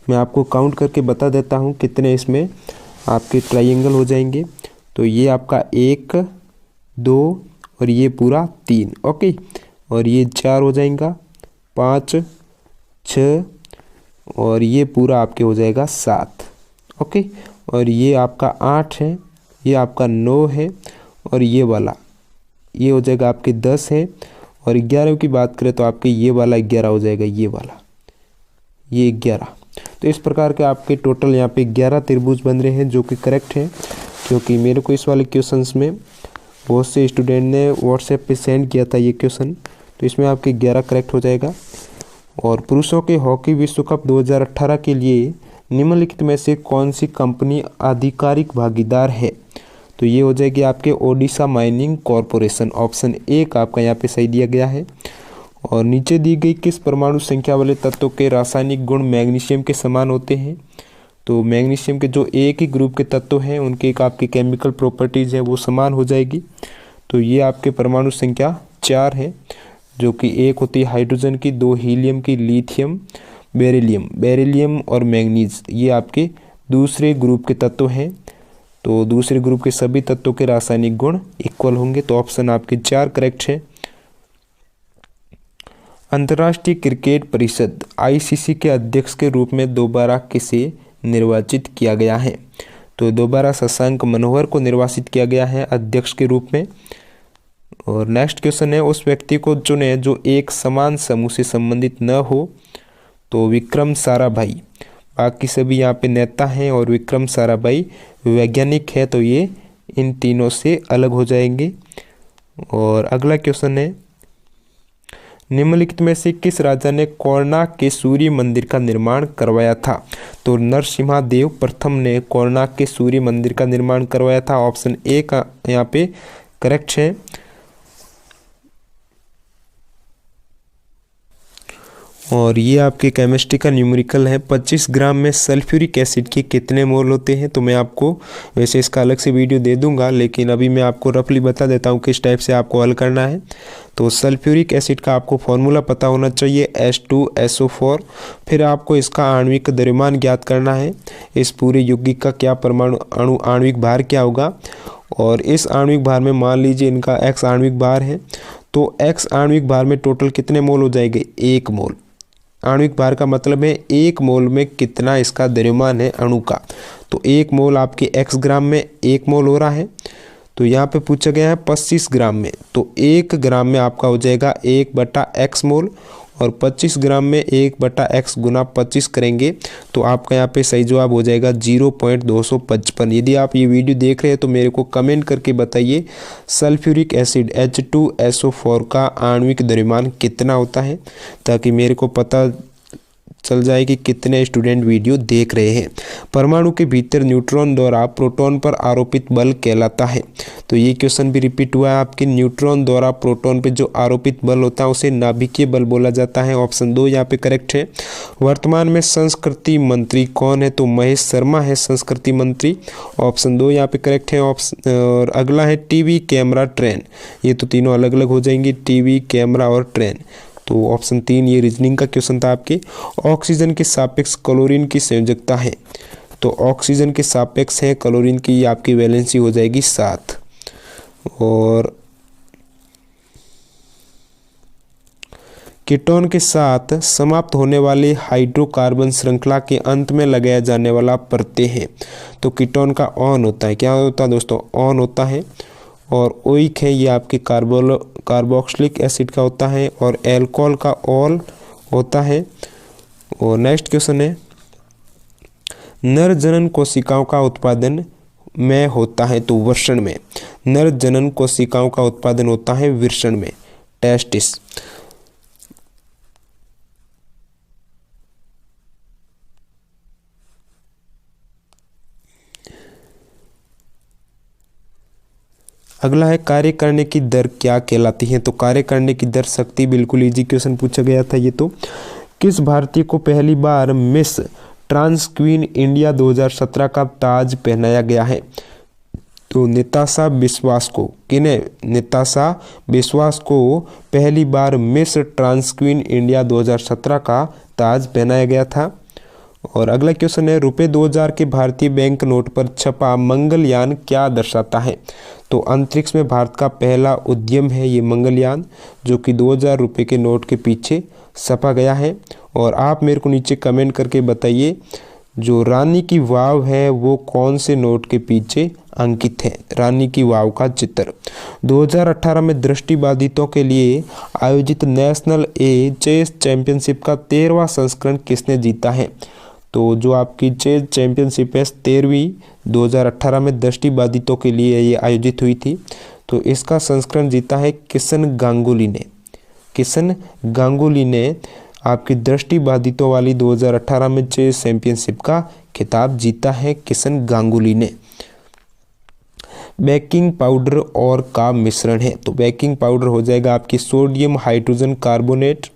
मैं आपको काउंट करके बता देता हूँ कितने इसमें आपके ट्राइंगल हो जाएंगे। तो ये आपका 1, 2 और ये पूरा 3, ओके। और ये 4 हो जाएगा, 5, 6 और ये पूरा आपके हो जाएगा 7, ओके। और ये आपका 8 है, ये आपका 9 है और ये वाला ये हो जाएगा आपके 10 है। और 11 की बात करें तो आपके ये वाला 11 हो जाएगा, ये वाला ये 11। तो इस प्रकार के आपके टोटल यहाँ पे 11 त्रिभुज बन रहे हैं जो कि करेक्ट है, क्योंकि मेरे को इस वाले क्वेश्चंस में बहुत से स्टूडेंट ने व्हाट्सएप पे सेंड किया था ये क्वेश्चन। तो इसमें आपके 11 करेक्ट हो जाएगा। और पुरुषों के हॉकी विश्व कप 2018 के लिए निम्नलिखित में से कौन सी कंपनी आधिकारिक भागीदार है? तो ये हो जाएगी आपके Odisha mining corporation. Option A का आपका यहाँ पे सही दिया गया है। और नीचे दी गई किस परमाणु संख्या वाले तत्वों के रासायनिक गुण मैग्नीशियम के समान होते हैं? तो मैग्नीशियम के जो एक ही ग्रुप के तत्व हैं उनके एक आपकी केमिकल प्रॉपर्टीज़ है वो समान हो जाएगी। तो ये आपके परमाणु संख्या 4 है, जो कि एक होती है हाइड्रोजन की, 2 हीलियम की, लिथियम, बेरिलियम और मैंगनीज, ये आपके दूसरे ग्रुप के तत्व हैं। तो दूसरे ग्रुप के सभी तत्वों के रासायनिक गुण इक्वल होंगे। तो ऑप्शन आपके 4 करेक्ट है। अंतर्राष्ट्रीय क्रिकेट परिषद आईसीसी के अध्यक्ष के रूप में दोबारा किसे निर्वाचित किया गया है? तो दोबारा शशांक मनोहर को निर्वाचित किया गया है अध्यक्ष के रूप में। और नेक्स्ट क्वेश्चन है, उस व्यक्ति को चुने जो एक समान समूह से संबंधित न हो। तो विक्रम साराभाई, बाकी सभी यहाँ पे नेता हैं और विक्रम साराभाई वैज्ञानिक है, तो ये इन तीनों से अलग हो जाएंगे। और अगला क्वेश्चन है, निम्नलिखित में से किस राजा ने कोणार्क के सूर्य मंदिर का निर्माण करवाया था? तो नरसिम्हादेव प्रथम ने कोणार्क के सूर्य मंदिर का निर्माण करवाया था। ऑप्शन ए का यहाँ पे करेक्ट है। और ये आपके केमिस्ट्री का न्यूमेरिकल है। 25 ग्राम में सल्फ्यूरिक एसिड के कितने मोल होते हैं? तो मैं आपको वैसे इसका अलग से वीडियो दे दूंगा, लेकिन अभी मैं आपको रफली बता देता हूँ किस टाइप से आपको हल करना है। तो सल्फ्यूरिक एसिड का आपको फॉर्मूला पता होना चाहिए H2SO4। फिर आपको इसका आणविक द्रव्यमान ज्ञात करना है। इस पूरे यौगिक का क्या परमाणु आणविक भार क्या होगा? और इस आणविक भार में मान लीजिए इनका X आणविक भार है, तो X आणविक भार में टोटल कितने मोल हो जाएंगे? 1 मोल। आणविक भार का मतलब है 1 मोल में कितना इसका द्रव्यमान है अणु का। तो 1 मोल आपके x ग्राम में 1 मोल हो रहा है। तो यहाँ पे पूछा गया है 25 ग्राम में, तो 1 ग्राम में आपका हो जाएगा 1/x मोल, और 25 ग्राम में 1/x गुना 25 करेंगे तो आपका यहाँ पे सही जवाब हो जाएगा 0.255। यदि आप ये वीडियो देख रहे हैं तो मेरे को कमेंट करके बताइए सल्फ्यूरिक एसिड H2SO4 का आणविक द्रव्यमान कितना होता है, ताकि मेरे को पता चल जाए कि कितने स्टूडेंट वीडियो देख रहे हैं। परमाणु के भीतर न्यूट्रॉन द्वारा प्रोटॉन पर आरोपित बल कहलाता है। तो ये क्वेश्चन भी रिपीट हुआ है आपके। न्यूट्रॉन द्वारा प्रोटॉन पे जो आरोपित बल होता है उसे नाभिकीय बल बोला जाता है। ऑप्शन 2 यहाँ पे करेक्ट है। वर्तमान में संस्कृति मंत्री कौन है? तो महेश शर्मा है संस्कृति मंत्री। ऑप्शन 2 यहाँ पे करेक्ट है। और अगला है टीवी, कैमरा, ट्रेन। ये तो तीनों अलग अलग हो जाएंगी, टीवी, कैमरा और ट्रेन। तो ऑप्शन 3 ये रीजनिंग का क्वेश्चन था आपके। ऑक्सीजन के सापेक्ष क्लोरीन की संयोजकता है? तो ऑक्सीजन के सापेक्ष है क्लोरीन की आपकी वैलेंसी हो जाएगी 7। और कीटोन के साथ समाप्त होने वाले हाइड्रोकार्बन श्रृंखला के अंत में लगाया जाने वाला प्रत्यय है? तो कीटोन का ऑन होता है। क्या होता है दोस्तों? ऑन होता है। और ओइक है ये आपके कार्बोक्सिलिक एसिड का होता है, और एल्कोहल का ऑल होता है। और नेक्स्ट क्वेश्चन है, नर जनन कोशिकाओं का उत्पादन में होता है? तो वृषण में। नर जनन कोशिकाओं का उत्पादन होता है वृषण में, टेस्टिस। अगला है कार्य करने की दर क्या कहलाती है? तो कार्य करने की दर शक्ति, बिल्कुल इजी क्वेश्चन पूछा गया था ये तो। किस भारतीय को पहली बार मिस ट्रांस क्वीन इंडिया 2017 का ताज पहनाया गया है? तो निताशा विश्वास को। किन्हें? निताशा विश्वास को पहली बार मिस ट्रांस क्वीन इंडिया 2017 का ताज पहनाया गया था। और अगला क्वेश्चन है, रुपये 2000 के भारतीय बैंक नोट पर छपा मंगलयान क्या दर्शाता है? तो अंतरिक्ष में भारत का पहला उद्यम है ये मंगलयान, जो कि 2000 रुपये के नोट के पीछे छपा गया है। और आप मेरे को नीचे कमेंट करके बताइए, जो रानी की वाव है वो कौन से नोट के पीछे अंकित है? रानी की वाव का चित्र। 2018 में दृष्टिबाधितों के लिए आयोजित नेशनल चेस चैंपियनशिप का 13वां संस्करण किसने जीता है? तो जो आपकी चेस चैंपियनशिप है 13वीं 2018 में दृष्टिबाधितों के लिए ये आयोजित हुई थी। तो इसका संस्करण जीता है किशन गांगुली ने। किशन गांगुली ने आपकी दृष्टिबाधितों वाली 2018 में चेस चैंपियनशिप का खिताब जीता है किशन गांगुली ने। बेकिंग पाउडर और का मिश्रण है। तो बेकिंग पाउडर हो जाएगा आपकी sodium hydrogen carbonate,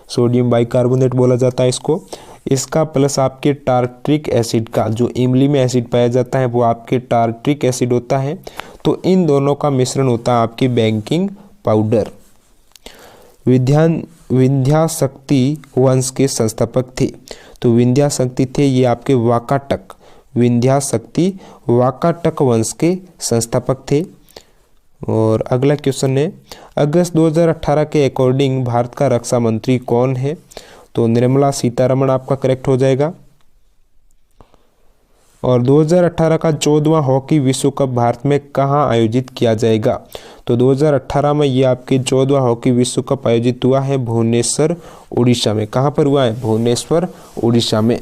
sodium bicarbonate बोला जाता है इसको। इसका प्लस आपके टार्ट्रिक एसिड का, जो इमली में एसिड पाया जाता है वो आपके टार्ट्रिक एसिड होता है। तो इन दोनों का मिश्रण होता है आपकी बेकिंग पाउडर। विंध्याशक्ति वंश के संस्थापक थे। तो विंध्याशक्ति थे ये आपके वाकाटक, विंध्याशक्ति वाकाटक वंश के संस्थापक थे। और अगला क्वेश्चन है, अगस्त 2018 के अकॉर्डिंग भारत का रक्षा मंत्री कौन है? तो निर्मला सीतारमण आपका करेक्ट हो जाएगा। और 2018 का 14वां हॉकी विश्व कप भारत में कहाँ आयोजित किया जाएगा? तो 2018 में ये आपके 14वां हॉकी विश्व कप आयोजित हुआ है भुवनेश्वर उड़ीसा में। कहाँ पर हुआ है? भुवनेश्वर उड़ीसा में।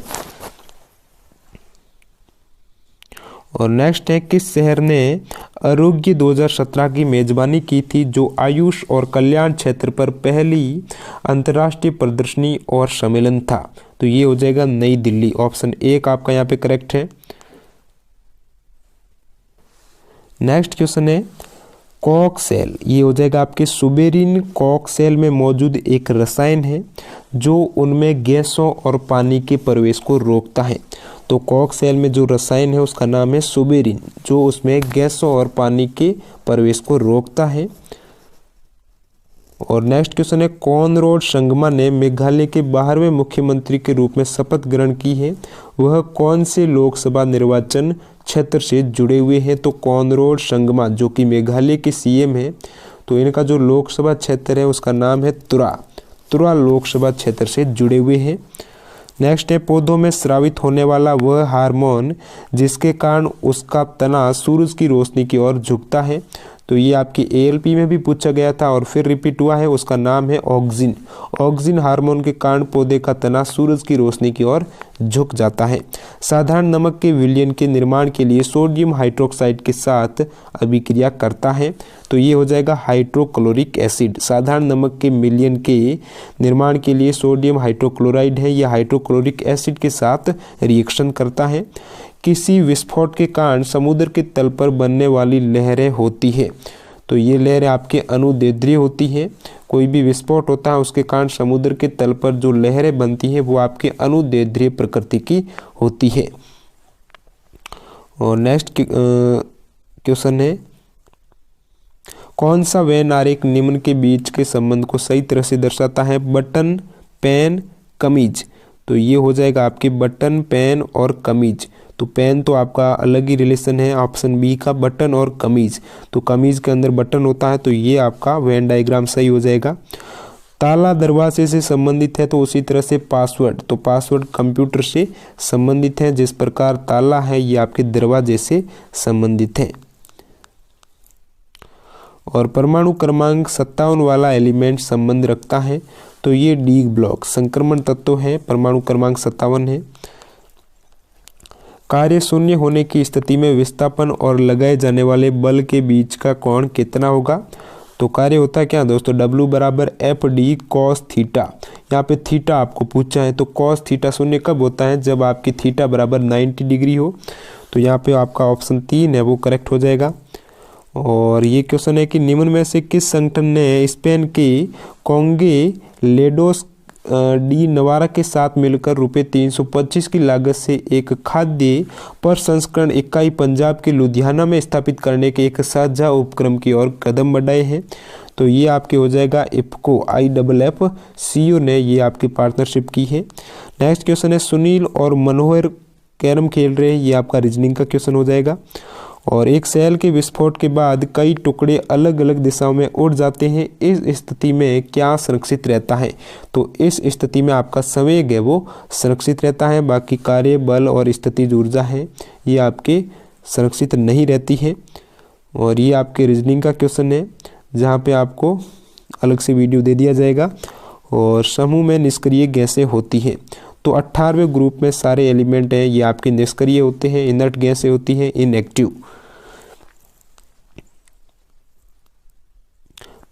और नेक्स्ट है, किस शहर ने आरोग्य 2017 की मेजबानी की थी, जो आयुष और कल्याण क्षेत्र पर पहली अंतर्राष्ट्रीय प्रदर्शनी और सम्मेलन था? तो ये हो जाएगा नई दिल्ली। ऑप्शन 1 आपका यहाँ पे करेक्ट है। नेक्स्ट क्वेश्चन है, कॉकसेल, ये हो जाएगा आपके सुबेरिन। कॉकसेल में मौजूद एक रसायन है जो उनमें गैसों और पानी के प्रवेश को रोकता है। तो कॉकसेल में जो रसायन है उसका नाम है सुबेरिन, जो उसमें गैसों और पानी के प्रवेश को रोकता है। और नेक्स्ट क्वेश्चन है, कॉनराड संगमा ने मेघालय के 12वें मुख्यमंत्री के रूप में शपथ ग्रहण की है, वह कौन से लोकसभा निर्वाचन क्षेत्र से जुड़े हुए हैं? तो कॉनराड संगमा जो कि मेघालय के सीएम है, तो इनका जो लोकसभा क्षेत्र है उसका नाम है तुरा लोकसभा क्षेत्र से जुड़े हुए हैं। नेक्स्ट है, पौधों में स्रावित होने वाला वह हार्मोन जिसके कारण उसका तना सूरज की रोशनी की ओर झुकता है। तो ये आपकी एएलपी में भी पूछा गया था और फिर रिपीट हुआ है, उसका नाम है ऑक्सिन। ऑक्सिन हार्मोन के कारण पौधे का तना सूरज की रोशनी की ओर झुक जाता है। साधारण नमक के विलयन के निर्माण के लिए सोडियम हाइड्रोक्साइड के साथ अभिक्रिया करता है। तो ये हो जाएगा हाइड्रोक्लोरिक एसिड। साधारण नमक के विलयन के निर्माण के लिए सोडियम हाइड्रोक्लोराइड है, यह हाइड्रोक्लोरिक एसिड के साथ रिएक्शन करता है। किसी विस्फोट के कारण समुद्र के तल पर बनने वाली लहरें होती है। तो ये लहरें आपके अनुदैर्ध्य होती है। कोई भी विस्फोट होता है उसके कारण समुद्र के तल पर जो लहरें बनती है वो आपके अनुदैर्ध्य प्रकृति की होती है। और नेक्स्ट क्वेश्चन है, कौन सा वेन आरेख निम्न के बीच के संबंध को सही तरह से दर्शाता है? बटन, पेन, कमीज। तो ये हो जाएगा आपके बटन, पेन और कमीज। तो पेन तो आपका अलग ही रिलेशन है, ऑप्शन बी का बटन और कमीज। तो कमीज के अंदर बटन होता है, तो ये आपका वेन डायग्राम सही हो जाएगा। ताला दरवाजे से संबंधित है, तो उसी तरह से पासवर्ड, तो पासवर्ड कंप्यूटर से संबंधित है। जिस प्रकार ताला है ये आपके दरवाजे से संबंधित है। और परमाणु क्रमांक 57 वाला एलिमेंट संबंध रखता है, तो ये डी ब्लॉक संक्रमण तत्व है, परमाणु क्रमांक 57 है। कार्य शून्य होने की स्थिति में विस्थापन और लगाए जाने वाले बल के बीच का कोण कितना होगा? तो कार्य होता है क्या दोस्तों? W बराबर एफ डी कॉस थीटा। यहाँ पे थीटा आपको पूछा है, तो कॉस थीटा शून्य कब होता है? जब आपकी थीटा बराबर 90 डिग्री हो। तो यहाँ पे आपका ऑप्शन 3 है वो करेक्ट हो जाएगा। और ये क्वेश्चन है कि निम्न में से किस संगठन ने स्पेन के कोंगे लेडोस डी नवारा के साथ मिलकर रुपये 325 की लागत से एक खाद्य प्रसंस्करण इकाई पंजाब के लुधियाना में स्थापित करने के एक साझा उपक्रम की ओर कदम बढ़ाए हैं? तो ये आपके हो जाएगा इफ्को, IFFCO ने ये आपकी पार्टनरशिप की है। नेक्स्ट क्वेश्चन है, सुनील और मनोहर कैरम खेल रहे हैं, ये आपका रीजनिंग का क्वेश्चन हो जाएगा। और एक सेल के विस्फोट के बाद कई टुकड़े अलग अलग दिशाओं में उड़ जाते हैं, इस स्थिति में क्या संरक्षित रहता है? तो इस स्थिति में आपका संवेग है वो संरक्षित रहता है, बाकी कार्य, बल और स्थितिज ऊर्जा है ये आपके संरक्षित नहीं रहती है। और ये आपके रीजनिंग का क्वेश्चन है जहाँ पे आपको अलग से वीडियो दे दिया जाएगा। और समूह में निष्क्रिय गैसें होती हैं, तो 18वें ग्रुप में सारे एलिमेंट हैं ये आपके निष्क्रिय होते हैं, इनर्ट गैसें होती हैं इनएक्टिव।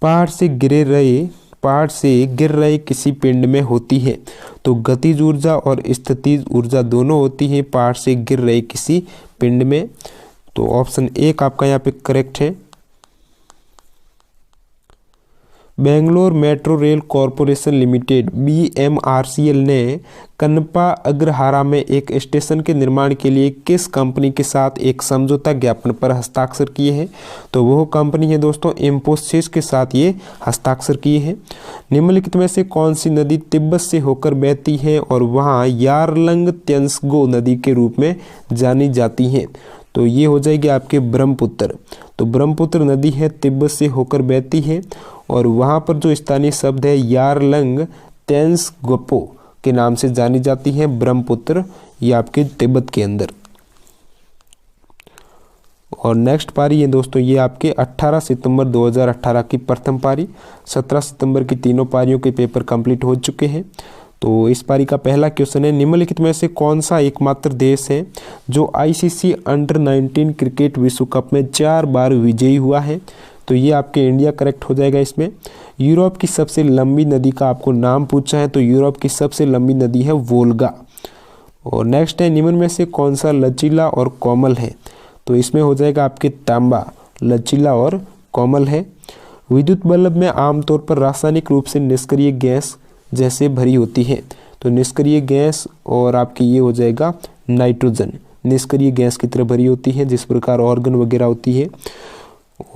पहाड़ से गिर रहे किसी पिंड में होती है, तो गतिज ऊर्जा और स्थितिज ऊर्जा दोनों होती है पहाड़ से गिर रहे किसी पिंड में। तो ऑप्शन 1 आपका यहाँ पे करेक्ट है। Bangalore metro rail corporation limited BMRCL ने कनपा अग्रहारा में एक स्टेशन के निर्माण के लिए किस कंपनी के साथ एक समझौता ज्ञापन पर हस्ताक्षर किए हैं? तो वह कंपनी है दोस्तों इंफोसिस के साथ ये हस्ताक्षर किए हैं। निम्नलिखित में से कौन सी नदी तिब्बत से होकर बहती है और वहाँ यारलंग त्यंसगो नदी के रूप में जानी जाती है? तो ये हो जाएगी आपके ब्रह्मपुत्र। तो ब्रह्मपुत्र नदी है तिब्बत से होकर बहती है और वहाँ पर जो स्थानीय शब्द है यारलंग त्यंसगोपो के नाम से जानी जाती है ब्रह्मपुत्र, ये आपके तिब्बत के अंदर। और नेक्स्ट पारी है दोस्तों ये आपके 18 सितंबर 2018 की प्रथम पारी। 17 सितंबर की तीनों पारियों के पेपर कंप्लीट हो चुके हैं। तो इस पारी का पहला क्वेश्चन है, निम्नलिखित में से कौन सा एकमात्र देश है जो ICC अंडर 19 क्रिकेट विश्व कप में 4 बार विजयी हुआ है? तो ये आपके इंडिया करेक्ट हो जाएगा इसमें। यूरोप की सबसे लंबी नदी का आपको नाम पूछा है, तो यूरोप की सबसे लंबी नदी है वोल्गा। और नेक्स्ट है, निम्न में से कौन सा लचीला और कोमल है? तो इसमें हो जाएगा आपके तांबा, लचीला और कोमल है। विद्युत बल्ब में आमतौर पर रासायनिक रूप से निष्क्रिय गैस जैसे भरी होती है, तो निष्क्रिय गैस और आपकी ये हो जाएगा नाइट्रोजन, निष्क्रिय गैस की तरह भरी होती है जिस प्रकार ऑर्गन वगैरह होती है।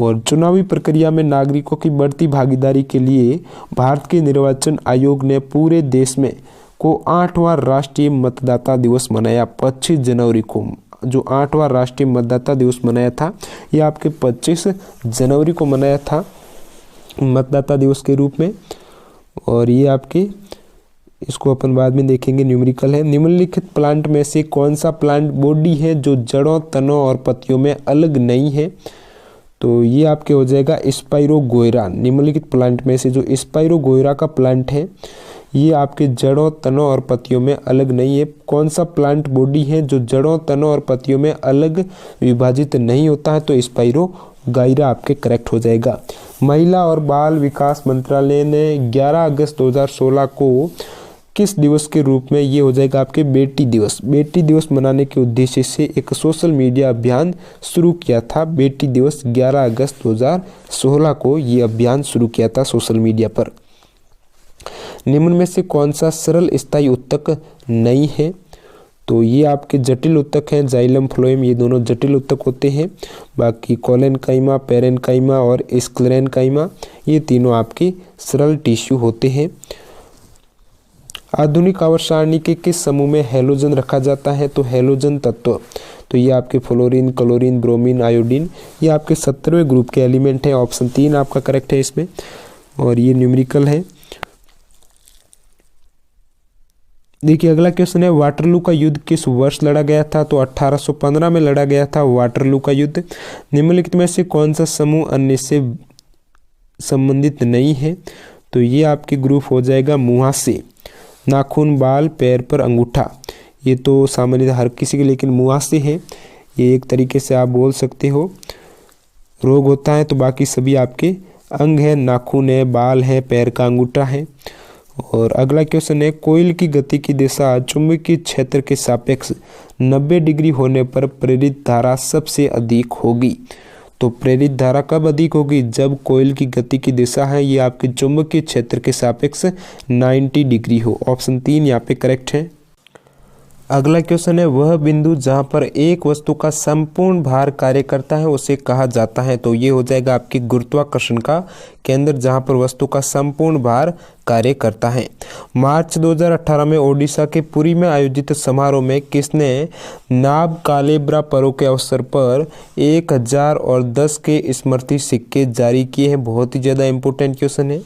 और चुनावी प्रक्रिया में नागरिकों की बढ़ती भागीदारी के लिए भारत के निर्वाचन आयोग ने पूरे देश में को 8वां राष्ट्रीय मतदाता दिवस मनाया 25 जनवरी को। जो 8वां राष्ट्रीय मतदाता दिवस मनाया था ये आपके 25 जनवरी को मनाया था मतदाता दिवस के रूप में। और ये आपके इसको अपन बाद में देखेंगे, न्यूमेरिकल है। निम्नलिखित प्लांट में से कौन सा प्लांट बॉडी है जो जड़ों, तनों और पत्तियों में अलग नहीं है? तो ये आपके हो जाएगा स्पाइरोगोयरा। निम्नलिखित प्लांट में से जो स्पाइरोगोयरा का प्लांट है ये आपके जड़ों, तनों और पत्तियों में अलग नहीं है। कौन सा प्लांट बॉडी है जो जड़ों, तनों और पत्तियों में अलग विभाजित नहीं होता है? तो स्पाइरोगाइरा आपके करेक्ट हो जाएगा। महिला और बाल विकास मंत्रालय ने 11 अगस्त 2016 को किस दिवस के रूप में, ये हो जाएगा आपके बेटी दिवस मनाने के उद्देश्य से एक सोशल मीडिया अभियान शुरू किया था। बेटी दिवस 11 अगस्त 2016 को ये अभियान शुरू किया था सोशल मीडिया पर। निम्न में से कौन सा सरल स्थायी उत्तक नहीं है? तो ये आपके जटिल उत्तक हैं, जाइलम फ्लोएम, ये दोनों जटिल उत्तक होते हैं। बाकी कोलेनकाइमा, पेरेनकाइमा और स्क्लेरेनकाइमा ये तीनों आपके सरल टिश्यू होते हैं। आधुनिक आवर्त सारणी के किस समूह में हैलोजन रखा जाता है? तो हैलोजन तत्व, तो ये आपके फ्लोरीन, क्लोरीन, ब्रोमीन, आयोडीन, ये आपके 17वें ग्रुप के एलिमेंट हैं। ऑप्शन 3 आपका करेक्ट है इसमें। और ये न्यूमेरिकल है। देखिए अगला क्वेश्चन है, वाटरलू का युद्ध किस वर्ष लड़ा गया था? तो 1815 में लड़ा गया था वाटरलू का युद्ध। निम्नलिखित में से कौन सा समूह अन्य से संबंधित नहीं है? तो ये आपके ग्रुप हो जाएगा मुहासे, नाखून, बाल, पैर पर अंगूठा, ये तो सामान्य हर किसी के, लेकिन मुहासे है ये एक तरीके से आप बोल सकते हो रोग होता है। तो बाकी सभी आपके अंग है, नाखून है, बाल है, पैर का अंगूठा है। और अगला क्वेश्चन है, कोयल की गति की दिशा चुंबकीय क्षेत्र के सापेक्ष 90 डिग्री होने पर प्रेरित धारा सबसे अधिक होगी। तो प्रेरित धारा कब अधिक होगी? जब कोयल की गति की दिशा है ये आपके चुंबकीय क्षेत्र के सापेक्ष 90 डिग्री हो। ऑप्शन 3 यहाँ पे करेक्ट है। अगला क्वेश्चन है, वह बिंदु जहां पर एक वस्तु का संपूर्ण भार कार्य करता है उसे कहा जाता है? तो ये हो जाएगा आपकी गुरुत्वाकर्षण का केंद्र, जहां पर वस्तु का संपूर्ण भार कार्य करता है। मार्च 2018 में ओडिशा के पुरी में आयोजित समारोह में किसने नाब कालेब्रा पर्व के अवसर पर 1000 और 10 के स्मृति सिक्के जारी किए हैं? बहुत ही ज़्यादा इंपॉर्टेंट क्वेश्चन है।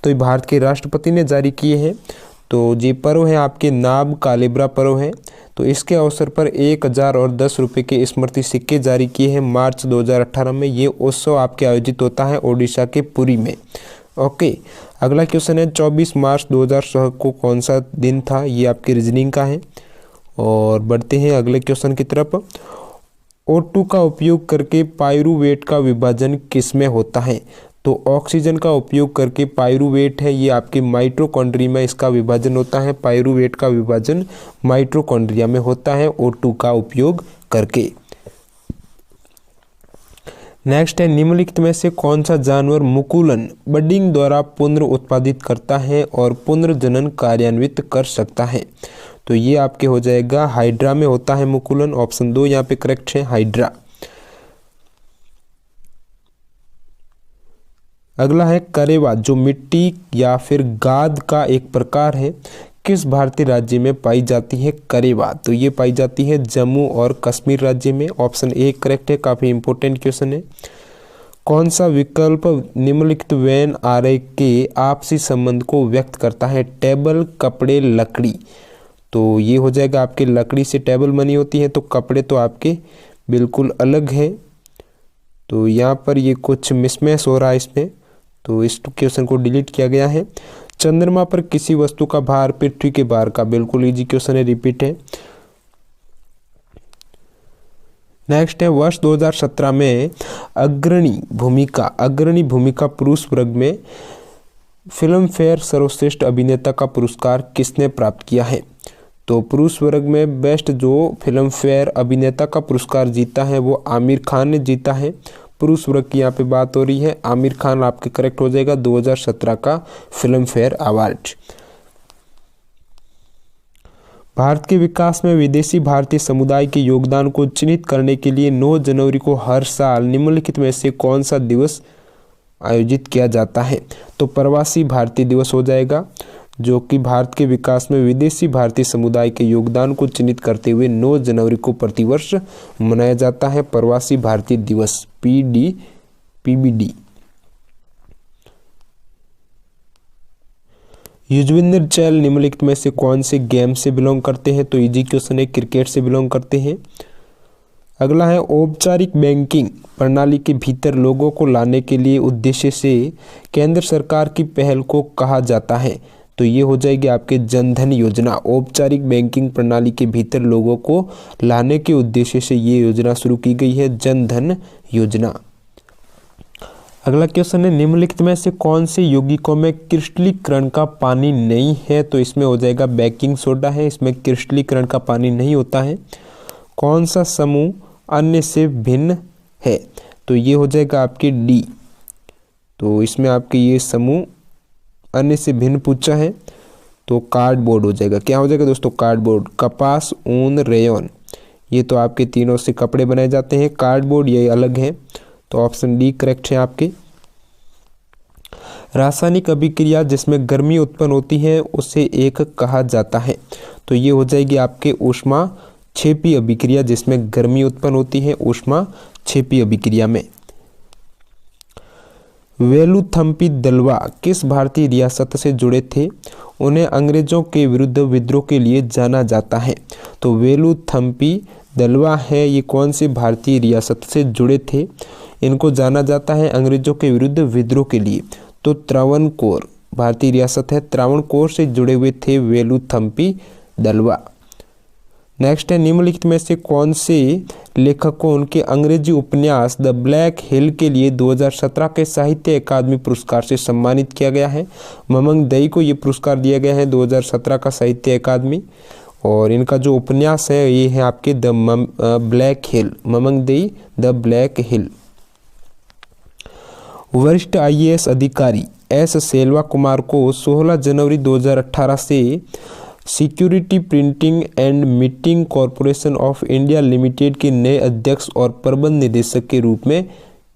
तो ये भारत के राष्ट्रपति ने जारी किए हैं। तो ये पर्व है आपके नाब कालेब्रा पर्व है। तो इसके अवसर पर 1000 और 10 रुपये के स्मृति सिक्के जारी किए हैं मार्च 2018 में। ये उत्सव आपके आयोजित होता है ओडिशा के पुरी में। ओके, अगला क्वेश्चन है, 24 मार्च 2016 को कौन सा दिन था? ये आपके रीजनिंग का है। और बढ़ते हैं अगले क्वेश्चन की तरफ। O2 का उपयोग करके पाइरूवेट का विभाजन किसमें होता है? तो ऑक्सीजन का उपयोग करके पाइरूवेट है ये आपके माइटोकॉन्ड्रिया में इसका विभाजन होता है। पाइरूवेट का विभाजन माइटोकॉन्ड्रिया में होता है O2 का उपयोग करके। नेक्स्ट है निम्नलिखित में से कौन सा जानवर मुकुलन बडिंग द्वारा पुनर्उत्पादित करता है और पुनर्जनन कार्यान्वित कर सकता है। तो ये आपके हो जाएगा हाइड्रा में होता है मुकुलन। ऑप्शन 2 यहाँ पे करेक्ट है, हाइड्रा। अगला है करेवा, जो मिट्टी या फिर गाद का एक प्रकार है, किस भारतीय राज्य में पाई जाती है करेवा? तो ये पाई जाती है जम्मू और कश्मीर राज्य में। ऑप्शन 1 करेक्ट है, काफी इंपॉर्टेंट क्वेश्चन है। कौन सा विकल्प निम्नलिखित वेन आर्य के आपसी संबंध को व्यक्त करता है? टेबल, कपड़े, लकड़ी। तो ये हो जाएगा आपके लकड़ी से टेबल बनी होती है, तो कपड़े तो आपके बिल्कुल अलग है। तो यहाँ पर ये कुछ मिसमैच हो रहा है इसमें, तो इस क्वेश्चन को डिलीट किया गया है। चंद्रमा पर किसी वस्तु का भार पृथ्वी के भार का, बिल्कुल इजी क्वेश्चन है, रिपीट है। नेक्स्ट है वर्ष 2017 में अग्रणी भूमिका पुरुष वर्ग में फिल्म फेयर सर्वश्रेष्ठ अभिनेता का पुरस्कार किसने प्राप्त किया है? तो पुरुष वर्ग में बेस्ट जो फिल्म फेयर अभिनेता का पुरस्कार जीता है वो आमिर खान ने जीता है। पुरुष वर्ग की यहाँ पे बात हो रही है, आमिर खान आपके करेक्ट हो जाएगा, 2017 का फिल्म फेयर अवार्ड। भारत के विकास में विदेशी भारतीय समुदाय के योगदान को चिन्हित करने के लिए 9 जनवरी को हर साल निम्नलिखित में से कौन सा दिवस आयोजित किया जाता है? तो प्रवासी भारतीय दिवस हो जाएगा, जो कि भारत के विकास में विदेशी भारतीय समुदाय के योगदान को चिन्हित करते हुए 9 जनवरी को प्रतिवर्ष मनाया जाता है प्रवासी भारतीय दिवस, PBD। युजवेंद्र चहल निम्नलिखित में से कौन से गेम से बिलोंग करते हैं? तो इजी क्वेश्चन है, क्रिकेट से बिलोंग करते हैं। अगला है औपचारिक बैंकिंग प्रणाली के भीतर लोगों को लाने के लिए उद्देश्य से केंद्र सरकार की पहल को कहा जाता है? तो ये हो जाएगी आपके जनधन योजना। औपचारिक बैंकिंग प्रणाली के भीतर लोगों को लाने के उद्देश्य से ये योजना शुरू की गई है, जनधन योजना। अगला क्वेश्चन है निम्नलिखित में से कौन से यौगिकों में क्रिस्टलीकरण का पानी नहीं है? तो इसमें हो जाएगा बेकिंग सोडा है, इसमें क्रिस्टलीकरण का पानी नहीं होता है। कौन सा समूह अन्य से भिन्न है? तो ये हो जाएगा आपके D। तो इसमें आपके ये समूह अन्य से भिन्न पूछा है, तो कार्डबोर्ड हो जाएगा। क्या हो जाएगा दोस्तों? कार्डबोर्ड। कपास, ऊन, रेयन, ये तो आपके तीनों से कपड़े बनाए जाते हैं। कार्डबोर्ड ये अलग है, तो ऑप्शन D करेक्ट है आपके। रासायनिक अभिक्रिया जिसमें गर्मी उत्पन्न होती है उसे एक कहा जाता है? तो ये हो जाएगी आपके ऊष्माक्षेपी अभिक्रिया, जिसमें गर्मी उत्पन्न होती है ऊष्माक्षेपी अभिक्रिया में। वेलुथम्पी दलवा किस भारतीय रियासत से जुड़े थे? उन्हें अंग्रेजों के विरुद्ध विद्रोह के लिए जाना जाता है। तो वेलुथम्पी दलवा है, ये कौन सी भारतीय रियासत से जुड़े थे? इनको जाना जाता है अंग्रेजों के विरुद्ध विद्रोह के लिए। तो त्रावणकोर भारतीय रियासत है, त्रावणकोर से जुड़े हुए थे वेलुथम्पी दलवा। नेक्स्ट है निम्नलिखित में से कौन से लेखक को उनके अंग्रेजी उपन्यास द ब्लैक हिल के लिए 2017 के साहित्य अकादमी पुरस्कार से सम्मानित किया गया है? ममंग दई को ये पुरस्कार दिया गया है 2017 का साहित्य अकादमी, और इनका जो उपन्यास है ये है आपके द ब्लैक हिल, ममंग दई द ब्लैक हिल। वरिष्ठ IAS अधिकारी S सेल्वा कुमार को 16 जनवरी 2018 से security printing and meeting corporation of India limited के नए अध्यक्ष और प्रबंध निदेशक के रूप में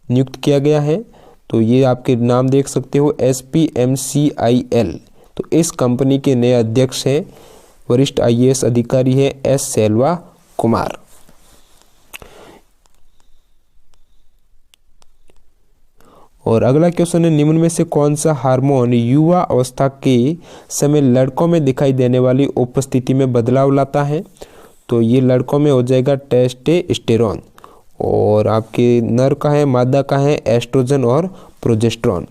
नियुक्त किया गया है। तो ये आपके नाम देख सकते हो, SPMCIL। तो इस कंपनी के नए अध्यक्ष हैं, वरिष्ठ IAS अधिकारी है S सेल्वा कुमार। और अगला क्वेश्चन है निम्न में से कौन सा हार्मोन युवा अवस्था के समय लड़कों में दिखाई देने वाली उपस्थिति में बदलाव लाता है? तो ये लड़कों में हो जाएगा टेस्टोस्टेरोन, और आपके नर का है, मादा का है एस्ट्रोजन और प्रोजेस्टेरोन।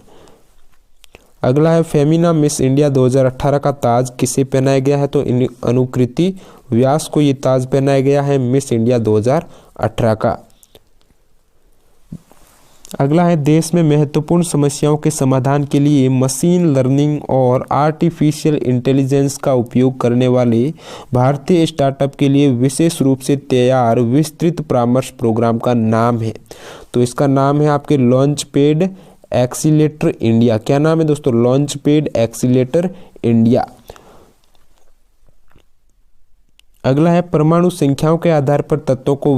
अगला है फेमिना मिस इंडिया 2018 का ताज किसे पहनाया गया है? तो अनुकृति व्यास को ये ताज पहनाया गया है मिस इंडिया 2018 का। अगला है, देश में महत्वपूर्ण समस्याओं के समाधान के लिए मशीन लर्निंग और आर्टिफिशियल इंटेलिजेंस का उपयोग करने वाले भारतीय स्टार्टअप के लिए विशेष रूप से तैयार विस्तृत परामर्श प्रोग्राम का नाम है। तो इसका नाम है आपके लॉन्च पैड एक्सीलेटर इंडिया। क्या नाम है दोस्तों? Launch pad accelerator India. अगला है, परमाणु संख्याओं के आधार पर तत्वों को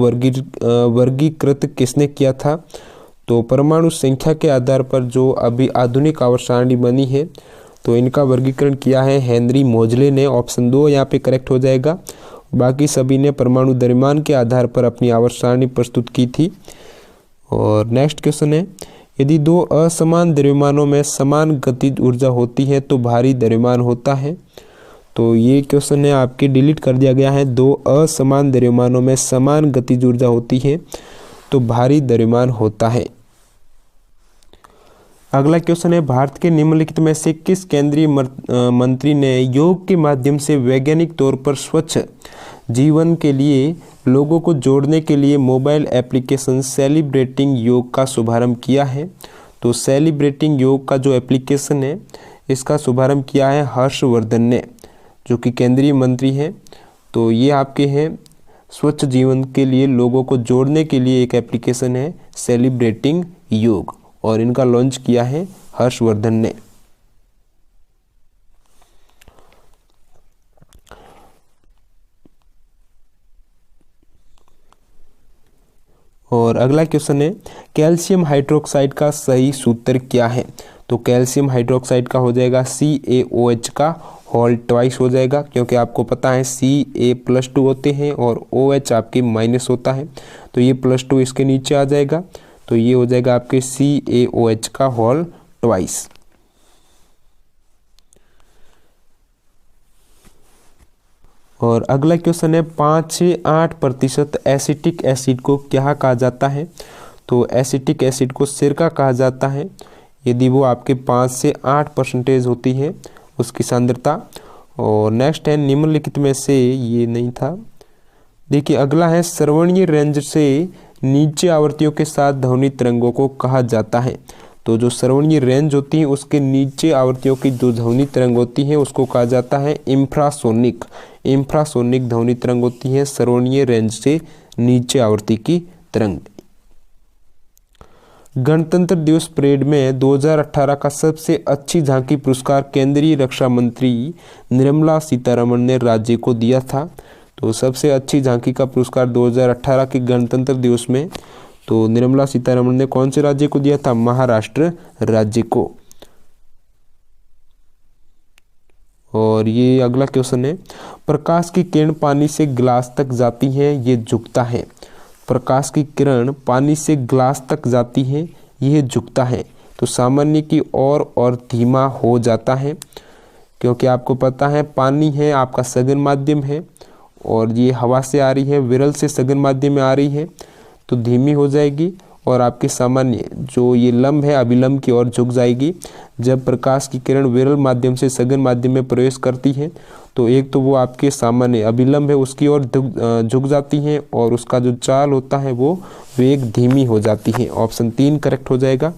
वर्गीकृत किसने किया था? तो परमाणु संख्या के आधार पर जो अभी आधुनिक आवर्त सारणी बनी है, तो इनका वर्गीकरण किया है हेनरी मोजले ने। ऑप्शन 2 यहाँ पे करेक्ट हो जाएगा। बाकी सभी ने परमाणु द्रव्यमान के आधार पर अपनी आवर्त सारणी प्रस्तुत की थी। और नेक्स्ट क्वेश्चन है, यदि दो असमान द्रव्यमानों में समान गतिज ऊर्जा होती है तो भारी द्रव्यमान होता है। तो ये क्वेश्चन है आपके डिलीट कर दिया गया है। दो असमान द्रव्यमानों में समान गतिज ऊर्जा होती है तो भारी द्रव्यमान होता है। अगला क्वेश्चन है, भारत के निम्नलिखित में से किस केंद्रीय मंत्री ने योग के माध्यम से वैज्ञानिक तौर पर स्वच्छ जीवन के लिए लोगों को जोड़ने के लिए मोबाइल एप्लीकेशन सेलिब्रेटिंग योग का शुभारंभ किया है? तो सेलिब्रेटिंग योग का जो एप्लीकेशन है, इसका शुभारंभ किया है हर्षवर्धन ने, जो कि केंद्रीय मंत्री हैं। तो ये आपके हैं स्वच्छ जीवन के लिए लोगों को जोड़ने के लिए एक एप्लीकेशन है सेलिब्रेटिंग योग, और इनका लॉन्च किया है हर्षवर्धन ने। और अगला क्वेश्चन है, कैल्शियम हाइड्रोक्साइड का सही सूत्र क्या है? तो कैल्शियम हाइड्रोक्साइड का हो जाएगा CaOH का होल ट्वाइस हो जाएगा, क्योंकि आपको पता है Ca+2 होते हैं और OH आपके माइनस होता है, तो ये +2 इसके नीचे आ जाएगा। तो ये हो जाएगा आपके CaOH का होल ट्वाइस। और अगला क्वेश्चन है, 5 से 8% एसिटिक एसिड को क्या कहा जाता है? तो एसिटिक एसिड को सिरका कहा जाता है यदि वो आपके 5 से 8% होती है उसकी सांद्रता। और नेक्स्ट है, निम्नलिखित में से ये नहीं था। देखिए अगला है, श्रवणीय रेंज से नीचे आवृत्तियों के साथ ध्वनि तरंगों को कहा जाता है। तो जो श्रवणीय रेंज होती है उसके नीचे आवृत्तियों की जो ध्वनि तरंग होती है उसको कहा जाता है इंफ्रासोनिक। इंफ्रासोनिक ध्वनि तरंग होती है श्रवणीय रेंज से नीचे आवृत्ति की तरंग। गणतंत्र दिवस परेड में 2018 का सबसे अच्छी झांकी पुरस्कार केंद्रीय रक्षा मंत्री निर्मला सीतारमण ने राज्य को दिया था। तो सबसे अच्छी झांकी का पुरस्कार 2018 के गणतंत्र दिवस में तो निर्मला सीतारमण ने कौन से राज्य को दिया था? महाराष्ट्र राज्य को। और ये अगला क्वेश्चन है, प्रकाश की किरण पानी से ग्लास तक जाती है, ये झुकता है। प्रकाश की किरण पानी से ग्लास तक जाती है, यह झुकता है। तो सामान्य की ओर और धीमा हो जाता है, क्योंकि आपको पता है पानी है आपका सघन माध्यम है और ये हवा से आ रही है, विरल से सघन माध्यम में आ रही है, तो धीमी हो जाएगी और आपके सामान्य जो ये लंब है अभिलंब की ओर झुक जाएगी। जब प्रकाश की किरण विरल माध्यम से सघन माध्यम में प्रवेश करती है तो एक तो वो आपके सामान्य अभिलंब है उसकी ओर झुक जाती हैं और उसका जो चाल होता है वो वेग धीमी हो जाती है। ऑप्शन 3 करेक्ट हो जाएगा।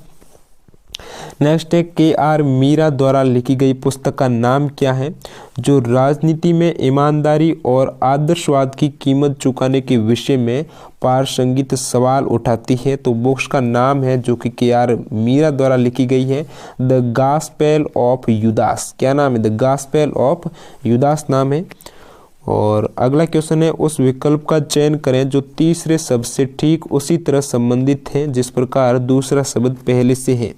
नेक्स्ट है, KR मीरा द्वारा लिखी गई पुस्तक का नाम क्या है जो राजनीति में ईमानदारी और आदर्शवाद की कीमत चुकाने के विषय में प्रासंगिक सवाल उठाती है? तो बुक्स का नाम है जो कि KR मीरा द्वारा लिखी गई है, द गॉस्पेल ऑफ यूदास। क्या नाम है? द गॉस्पेल ऑफ यूदास नाम है। और अगला क्वेश्चन है, उस विकल्प का चयन करें जो तीसरे शब्द से ठीक उसी तरह संबंधित है जिस प्रकार दूसरा शब्द पहले से है।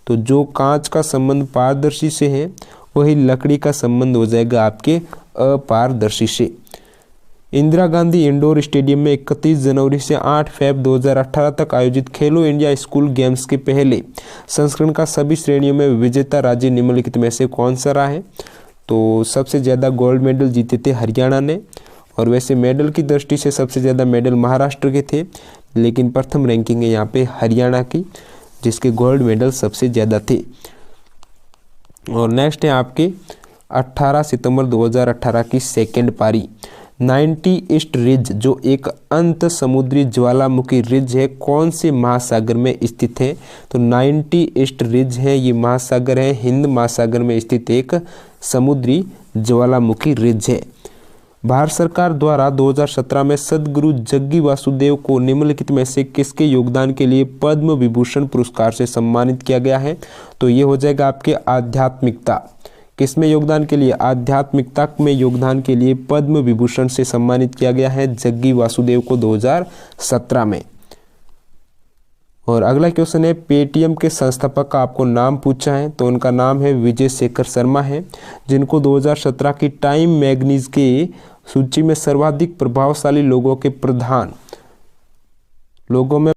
तो जो कांच का संबंध पारदर्शी से है वही लकड़ी का संबंध हो जाएगा आपके अपारदर्शी से। इंदिरा गांधी इंडोर स्टेडियम में 31 जनवरी से 8 फरवरी 2018 तक आयोजित खेलो इंडिया स्कूल गेम्स के पहले संस्करण का सभी श्रेणियों में विजेता राज्य निम्नलिखित में से कौन सा रहा है? तो सबसे ज़्यादा गोल्ड मेडल जीते थे हरियाणा ने, और वैसे मेडल की दृष्टि से सबसे ज़्यादा मेडल महाराष्ट्र के थे, लेकिन प्रथम रैंकिंग है यहाँ पे हरियाणा की जिसके गोल्ड मेडल सबसे ज़्यादा थे। और नेक्स्ट है आपके 18 सितंबर 2018 की सेकेंड पारी। 90 ईस्ट रिज जो एक अंत समुद्री ज्वालामुखी रिज है कौन से महासागर में स्थित है? तो 90 ईस्ट रिज है, ये महासागर है, हिंद महासागर में स्थित एक समुद्री ज्वालामुखी रिज है। भारत सरकार द्वारा 2017 में सद्गुरु जग्गी वासुदेव को निम्नलिखित में से किसके योगदान के लिए पद्म विभूषण पुरस्कार से सम्मानित किया गया है? तो ये हो जाएगा आपके आध्यात्मिकता। किसमें योगदान के लिए? आध्यात्मिकता में योगदान के लिए पद्म विभूषण से सम्मानित किया गया है जग्गी वासुदेव को 2017 में। और अगला क्वेश्चन है, पेटीएम के संस्थापक का आपको नाम पूछा है, तो उनका नाम है विजय शेखर शर्मा है, जिनको 2017 की टाइम मैगजीन के सूची में सर्वाधिक प्रभावशाली लोगों में